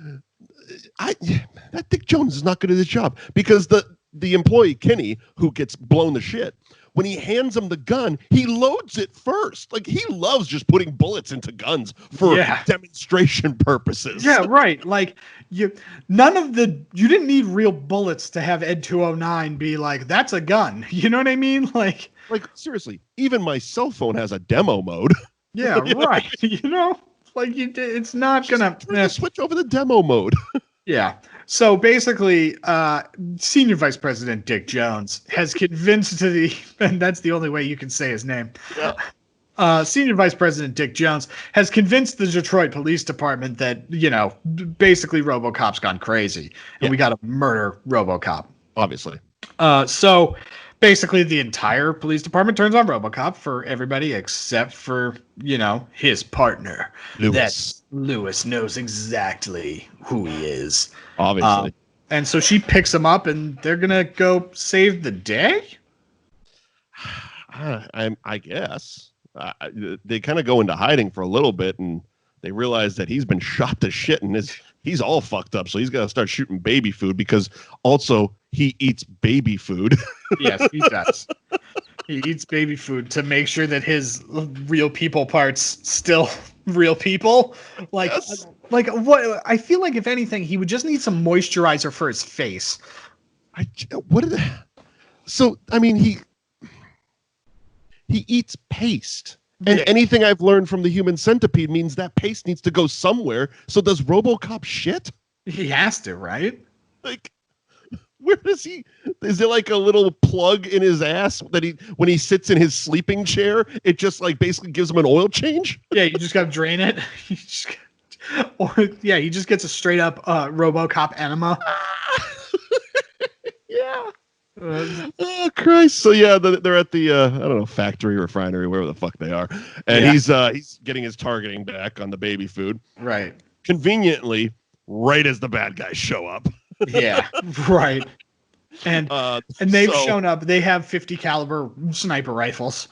that Dick Jones is not good at his job because the employee Kenny who gets blown to shit. When he hands him the gun, he loads it first. Like he loves just putting bullets into guns for demonstration purposes. Yeah, right. Like you didn't need real bullets to have Ed 209 be like, that's a gun. You know what I mean? Like seriously, even my cell phone has a demo mode. Yeah, right. It's not gonna switch over the demo mode. Yeah. So basically, Senior Vice President Dick Jones has convinced and that's the only way you can say his name. Yeah. Senior Vice President Dick Jones has convinced the Detroit Police Department that, basically RoboCop's gone crazy and we got to murder RoboCop. Obviously. So basically the entire police department turns on RoboCop for everybody except for, his partner. Lewis knows exactly who he is. Obviously. And so she picks him up and they're going to go save the day? I guess. They kind of go into hiding for a little bit and they realize that he's been shot to shit and he's all fucked up. So he's got to start shooting baby food because also he eats baby food. Yes, he does. He eats baby food to make sure that his real people parts still real people. Like what? I feel like if anything, he would just need some moisturizer for his face. So I mean, he eats paste. And anything I've learned from the Human Centipede means that paste needs to go somewhere. So does RoboCop shit? He has to, right? Like, where does he? Is there like a little plug in his ass that when he sits in his sleeping chair, it just like basically gives him an oil change? Yeah, you just got to drain it. He just gets a straight up RoboCop enema. Yeah. Oh Christ! So yeah, they're at the I don't know, factory, refinery, wherever the fuck they are, and he's getting his targeting back on the baby food. Right. Conveniently, right as the bad guys show up. Yeah. Right. And they've shown up. They have 50 caliber sniper rifles.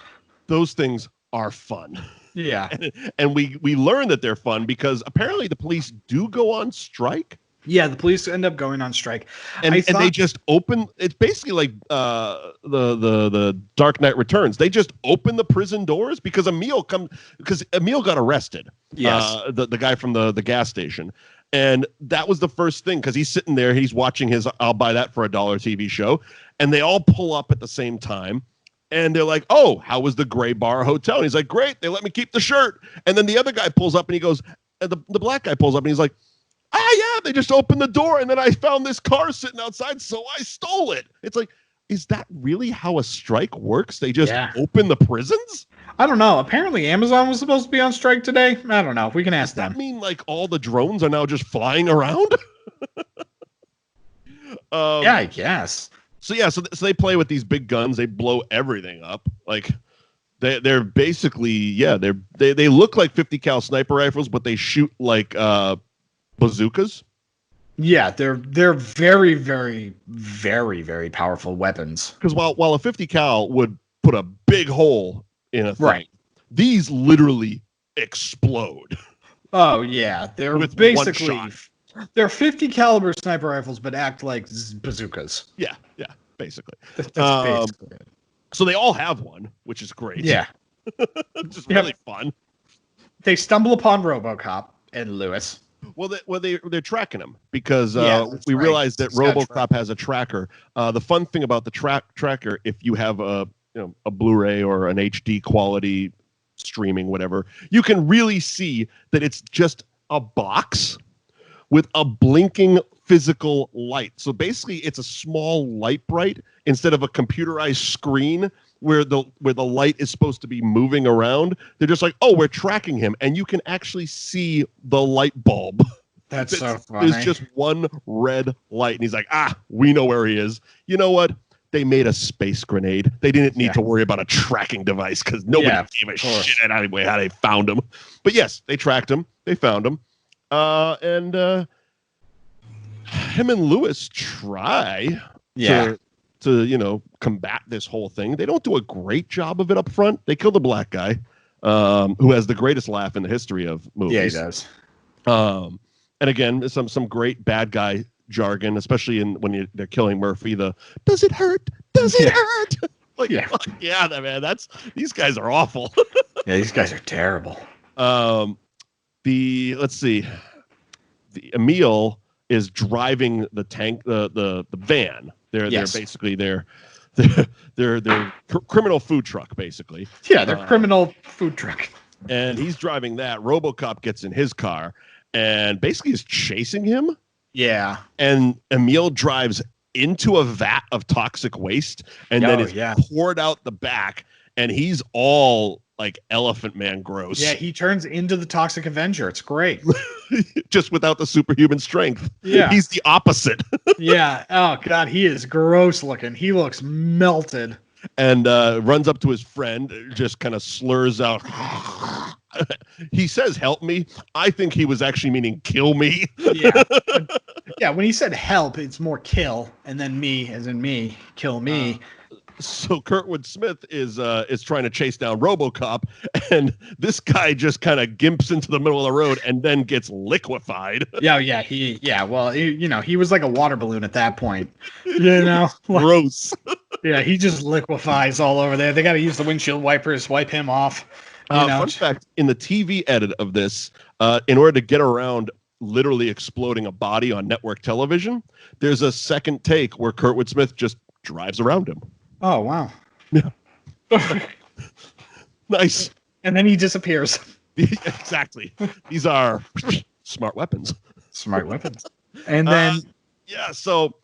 Those things are fun. Yeah. And we learn that they're fun because apparently the police do go on strike. Yeah, the police end up going on strike, and they just open. It's basically like the Dark Knight Returns. They just open the prison doors because Emil got arrested. Yes, the guy from the gas station, and that was the first thing because he's sitting there, he's watching his "I'll buy that for $1" TV show, and they all pull up at the same time. And they're like, "Oh, how was the Gray Bar Hotel?" And he's like, "Great, they let me keep the shirt." And then the other guy pulls up and he goes, the black guy pulls up and he's like, yeah, they just opened the door and then I found this car sitting outside, so I stole it. It's like, is that really how a strike works? They just open the prisons? I don't know. Apparently Amazon was supposed to be on strike today. I don't know. We can ask them. Does that mean like all the drones are now just flying around? Yeah, I guess. So they play with these big guns. They blow everything up. Like they're basically they look like 50 cal sniper rifles, but they shoot like bazookas. Yeah, they're very, very, very, very powerful weapons. Because while a 50 cal would put a big hole in a thing, Right. these literally explode. Oh yeah, they're With basically one shot. they're 50 caliber sniper rifles, but act like bazookas. Yeah, basically. That's basically it. So they all have one, which is great. Yeah, which is really fun. they stumble upon RoboCop and Lewis. Well, they're tracking him because that's we right. realized that He's got RoboCop has a tracker. The fun thing about the tracker, if you have a Blu-ray or an HD quality streaming, whatever, you can really see that it's just a box with a blinking physical light. So basically, it's a small light bright instead of a computerized screen where the light is supposed to be moving around. They're just like, oh, we're tracking him, and you can actually see the light bulb. That's so funny. There's just one red light, and he's like, we know where he is. You know what? They made a space grenade. They didn't need to worry about a tracking device because nobody gave a shit anyway how they found him. But yes, they tracked him. They found him. And him and Lewis try to combat this whole thing. They don't do a great job of it up front. They kill the black guy, who has the greatest laugh in the history of movies. Yeah, he does. And again, some great bad guy jargon, especially when they're killing Murphy. Does it hurt? Does it hurt? Man, these guys are awful. Yeah, these guys are terrible. Let's see. The Emil is driving the tank, the van. They're basically their criminal food truck, basically. Yeah, their criminal food truck. And he's driving that. RoboCop gets in his car and basically is chasing him. Yeah. And Emil drives into a vat of toxic waste and then it's poured out the back, and he's all like Elephant Man gross. Yeah, he turns into the Toxic Avenger. It's great. Just without the superhuman strength. Yeah. He's the opposite. Yeah. Oh, God, he is gross looking. He looks melted. And runs up to his friend, just kind of slurs out. He says, help me. I think he was actually meaning kill me. Yeah. Yeah, when he said help, it's more kill, and then me, as in me, kill me. So Kurtwood Smith is trying to chase down RoboCop, and this guy just kind of gimps into the middle of the road and then gets liquefied. He was like a water balloon at that point. Gross. Yeah, he just liquefies all over there. They got to use the windshield wipers, wipe him off. Fun fact, in the TV edit of this, in order to get around literally exploding a body on network television, there's a second take where Kurtwood Smith just drives around him. Oh, wow. Yeah. Nice. And then he disappears. Exactly. These are smart weapons. Smart weapons. And then... so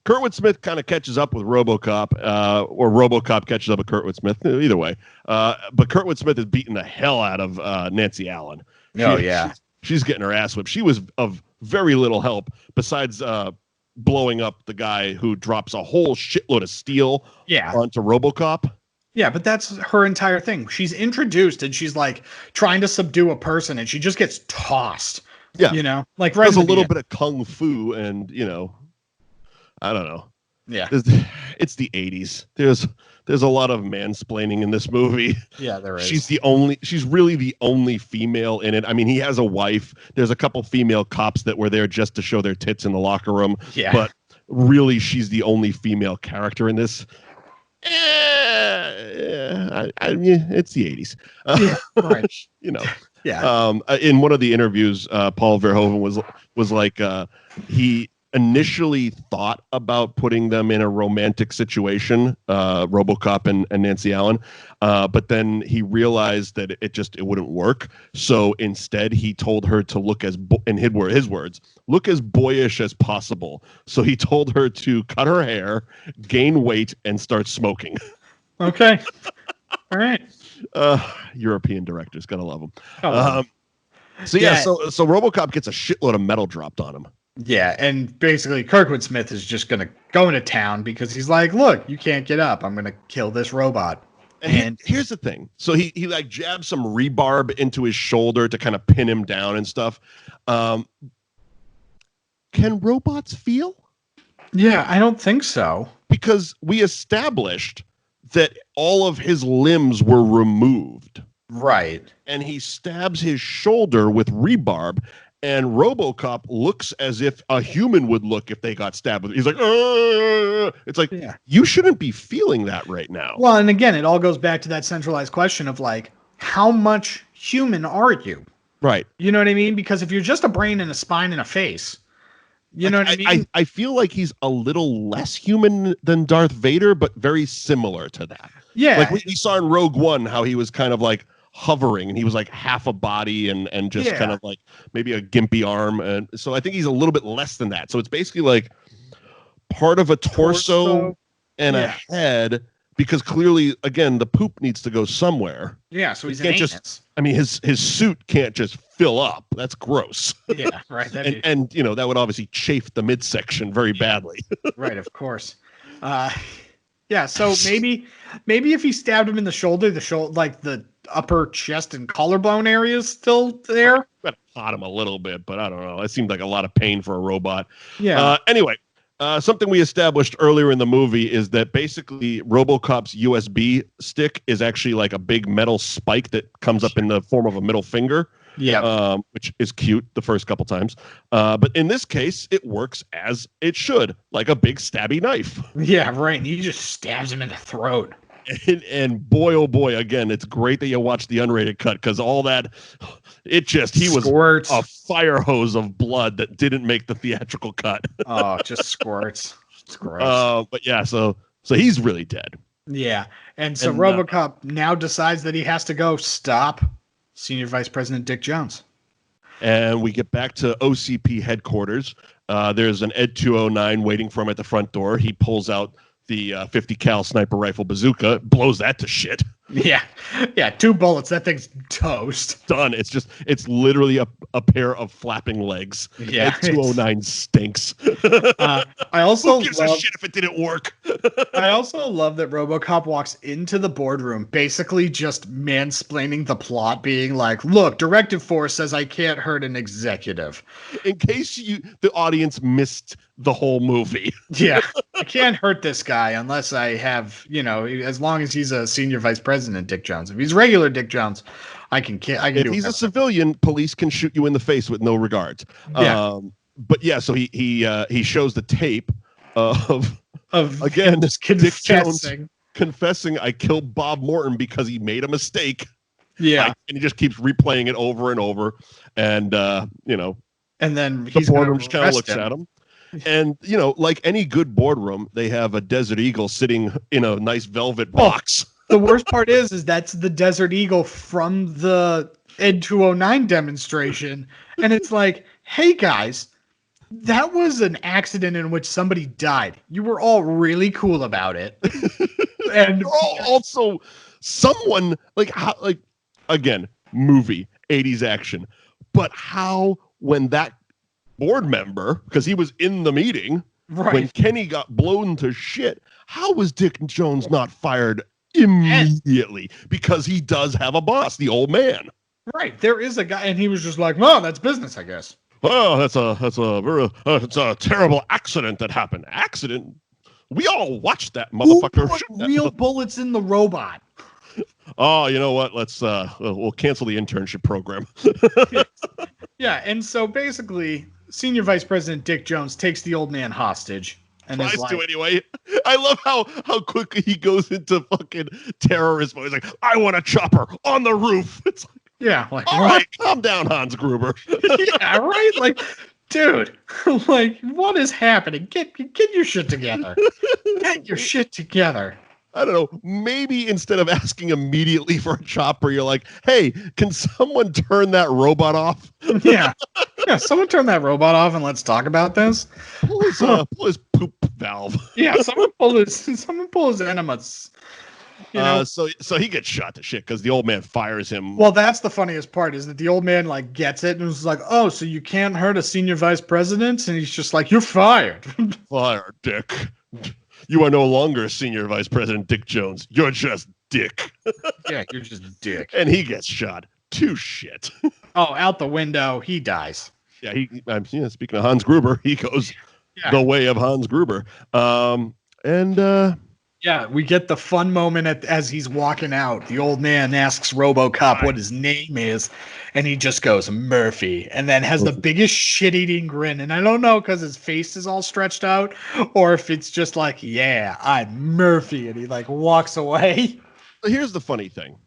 Kurtwood Smith kind of catches up with RoboCop, or RoboCop catches up with Kurtwood Smith. Either way. But Kurtwood Smith is beating the hell out of Nancy Allen. She's getting her ass whipped. She was of very little help besides blowing up the guy who drops a whole shitload of steel onto RoboCop. Yeah, but that's her entire thing. She's introduced and she's like trying to subdue a person and she just gets tossed. Yeah. Like there's a little bit of kung fu and, I don't know. Yeah. It's the 80s. There's a lot of mansplaining in this movie. Yeah, there is. She's really the only female in it. I mean, he has a wife. There's a couple female cops that were there just to show their tits in the locker room. Yeah. But really, she's the only female character in this. It's the 80s. Right. Yeah. In one of the interviews, Paul Verhoeven was like, he initially thought about putting them in a romantic situation, RoboCop and Nancy Allen, but then he realized that it wouldn't work. So instead, he told her to look his words, look as boyish as possible. So he told her to cut her hair, gain weight, and start smoking. Okay. All right. European directors, gotta love them. So RoboCop gets a shitload of metal dropped on him. Yeah, and basically Kirkwood Smith is just going to go into town because he's like, look, you can't get up. I'm going to kill this robot. And here's the thing. So he like jabs some rebarb into his shoulder to kind of pin him down and stuff. Can robots feel? Yeah, I don't think so. Because we established that all of his limbs were removed. Right. And he stabs his shoulder with rebarb. And RoboCop looks as if a human would look if they got stabbed. He's like, "Ugh." It's like, you shouldn't be feeling that right now. Well, and again, it all goes back to that centralized question of like, how much human are you? Right. You know what I mean? Because if you're just a brain and a spine and a face, you know what I mean? I feel like he's a little less human than Darth Vader, but very similar to that. Yeah. Like we saw in Rogue One how he was kind of like hovering and he was like half a body and just kind of like maybe a gimpy arm. And so I think he's a little bit less than that. So it's basically like part of a torso and a head, because clearly, again, the poop needs to go somewhere. Yeah, so he's can't just, I mean, his suit can't just fill up. That's gross. Yeah, right. and you know, that would obviously chafe the midsection very badly. Right, of course. Yeah, so maybe if he stabbed him in the shoulder, like the upper chest and collarbone area is still there. Got to pot him a little bit, but I don't know. It seemed like a lot of pain for a robot. Yeah. Anyway, something we established earlier in the movie is that basically RoboCop's USB stick is actually like a big metal spike that comes up in the form of a middle finger. Yeah. Which is cute the first couple times. But in this case, it works as it should, like a big stabby knife. Yeah, right. And he just stabs him in the throat. And boy, oh boy, again, it's great that you watched the unrated cut, because all that, he was a fire hose of blood that didn't make the theatrical cut. Oh, just squirts. It's gross. But yeah, so he's really dead. Yeah. And so RoboCop now decides that he has to go stop Senior Vice President Dick Jones. And we get back to OCP headquarters. There's an Ed 209 waiting for him at the front door. He pulls out the 50 cal sniper rifle bazooka, blows that to shit. Yeah. 2 bullets. That thing's toast. Done. It's literally a pair of flapping legs. Yeah. Ed 209 stinks. I also Who gives a shit if it didn't work? I also love that RoboCop walks into the boardroom, basically just mansplaining the plot, being like, look, Directive Force says I can't hurt an executive. In case the audience missed the whole movie. Yeah. I can't hurt this guy unless I have, as long as he's a senior vice president, Dick Jones. If he's regular Dick Jones, I can if he's a civilian, police can shoot you in the face with no regards. Yeah. But yeah, so he shows the tape of again, this Dick Jones confessing I killed Bob Morton because he made a mistake. Yeah. And he just keeps replaying it over and over. And and then the boardroom just kind of looks at him. And, like any good boardroom, they have a Desert Eagle sitting in a nice velvet box. The worst part is that's the Desert Eagle from the Ed 209 demonstration. And it's like, hey, guys, that was an accident in which somebody died. You were all really cool about it. And also someone again, movie, 80s action. But how, when that board member, because he was in the meeting, right, when Kenny got blown to shit, how was Dick Jones not fired immediately? Because he does have a boss, the old man. Right. There is a guy, and he was just like, "No, that's business, I guess." Oh, it's a terrible accident that happened. Accident? We all watched that motherfucker. Who put real bullets in the robot? Oh, you know what? We'll cancel the internship program. Yeah, and so basically, Senior Vice President Dick Jones takes the old man hostage. And tries to anyway. I love how quickly he goes into fucking terrorist mode. He's like, I want a chopper on the roof. It's like, yeah, all right, calm down, Hans Gruber. Yeah, right? Like, dude, like, what is happening? Get your shit together. Get your shit together. I don't know. Maybe instead of asking immediately for a chopper, you're like, hey, can someone turn that robot off? Yeah. Yeah, someone turn that robot off and let's talk about this. Pull his poop valve. Yeah, someone pull his enemas. You know? So he gets shot to shit because the old man fires him. Well, that's the funniest part is that the old man like gets it and was like, "Oh, so you can't hurt a senior vice president?" And he's just like, "You're fired." Fire, Dick. You are no longer Senior Vice President Dick Jones. You're just Dick. Yeah, you're just Dick. And he gets shot to shit. Oh, out the window, he dies. Yeah, speaking of Hans Gruber, he goes the way of Hans Gruber. Yeah, we get the fun moment as he's walking out. The old man asks RoboCop what his name is, and he just goes, Murphy, and then has the biggest shit-eating grin. And I don't know because his face is all stretched out, or if it's just like, yeah, I'm Murphy, and he like walks away. Here's the funny thing.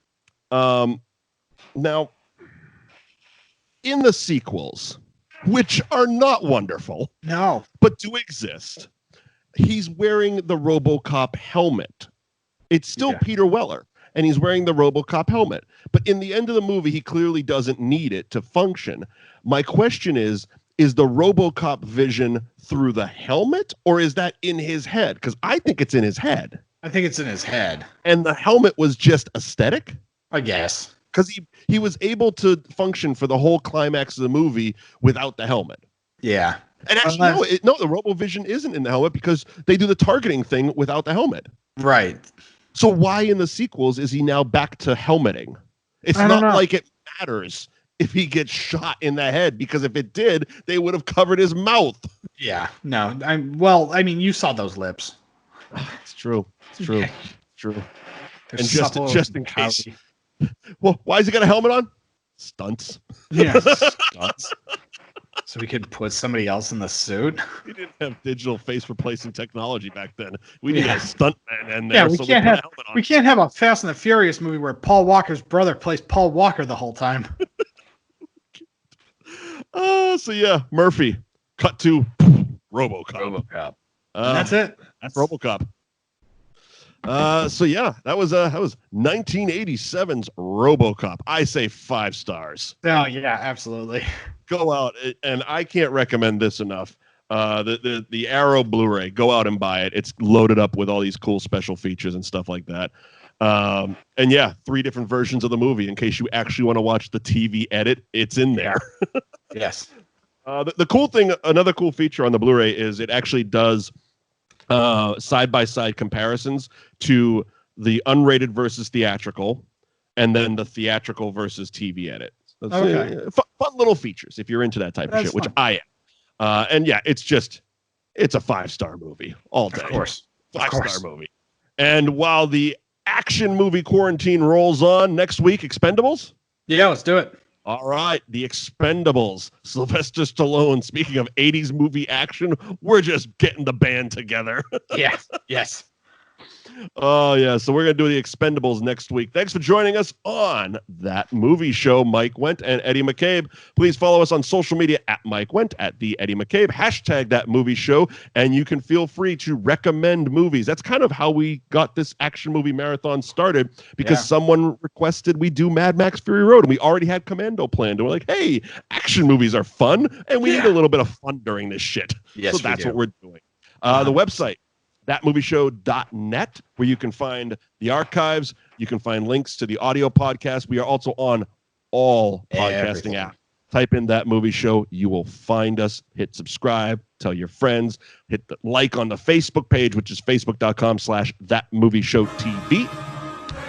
Now, in the sequels, which are not wonderful, no, but do exist, he's wearing the RoboCop helmet. It's still Peter Weller, and he's wearing the RoboCop helmet. But in the end of the movie, he clearly doesn't need it to function. My question is the RoboCop vision through the helmet, or is that in his head? Because I think it's in his head. I think it's in his head. And the helmet was just aesthetic? I guess. Because he was able to function for the whole climax of the movie without the helmet. Yeah. And actually, no, the RoboVision isn't in the helmet because they do the targeting thing without the helmet. Right. So why in the sequels is he now back to helmeting? It's not like it matters if he gets shot in the head, because if it did, they would have covered his mouth. Yeah. No. I mean, you saw those lips. It's true. It's true. It's true. They're and just in case. Well, why has he got a helmet on? Stunts. Yeah. Stunts. So we could put somebody else in the suit. We didn't have digital face replacing technology back then. We needed a stunt man in there. Yeah, we can't have a Fast and the Furious movie where Paul Walker's brother plays Paul Walker the whole time. So yeah, Murphy. Cut to RoboCop. That's it. That's RoboCop. So yeah, that was 1987's RoboCop. I say 5 stars. Oh yeah, absolutely. Go out, and I can't recommend this enough. The Arrow Blu-ray, go out and buy it. It's loaded up with all these cool special features and stuff like that. And yeah, 3 different versions of the movie in case you actually want to watch the TV edit. It's in there. Yes. The cool thing, another cool feature on the Blu-ray is it actually does side-by-side comparisons to the unrated versus theatrical, and then the theatrical versus TV edit. Okay. Fun little features if you're into that type of shit, which I am. And yeah, it's a 5-star movie all day. Of course. 5-star movie. And while the action movie quarantine rolls on, next week, Expendables? Yeah, let's do it. All right, the Expendables. Sylvester Stallone. Speaking of 80s movie action, we're just getting the band together. Yes. Oh, yeah. So we're going to do the Expendables next week. Thanks for joining us on That Movie Show, Mike Wendt and Eddie McCabe. Please follow us on social media at Mike Wendt, at the Eddie McCabe, hashtag That Movie Show, and you can feel free to recommend movies. That's kind of how we got this action movie marathon started, because someone requested we do Mad Max Fury Road, and we already had Commando planned. And we're like, hey, action movies are fun, and we need a little bit of fun during this shit. Yes, so that's what we're doing. The website, thatmovieshow.net, where you can find the archives. You can find links to the audio podcast. We are also on all podcasting apps. Type in That Movie Show. You will find us. Hit subscribe. Tell your friends. Hit the like on the Facebook page, which is facebook.com/thatmovieshowtv.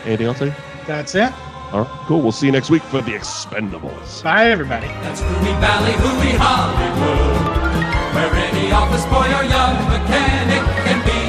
Anything else, Eddie? That's it. All right, cool. We'll see you next week for the Expendables. Bye, everybody. That's Hooey Valley, Hooey Hollywood, where any office boy or young mechanic can be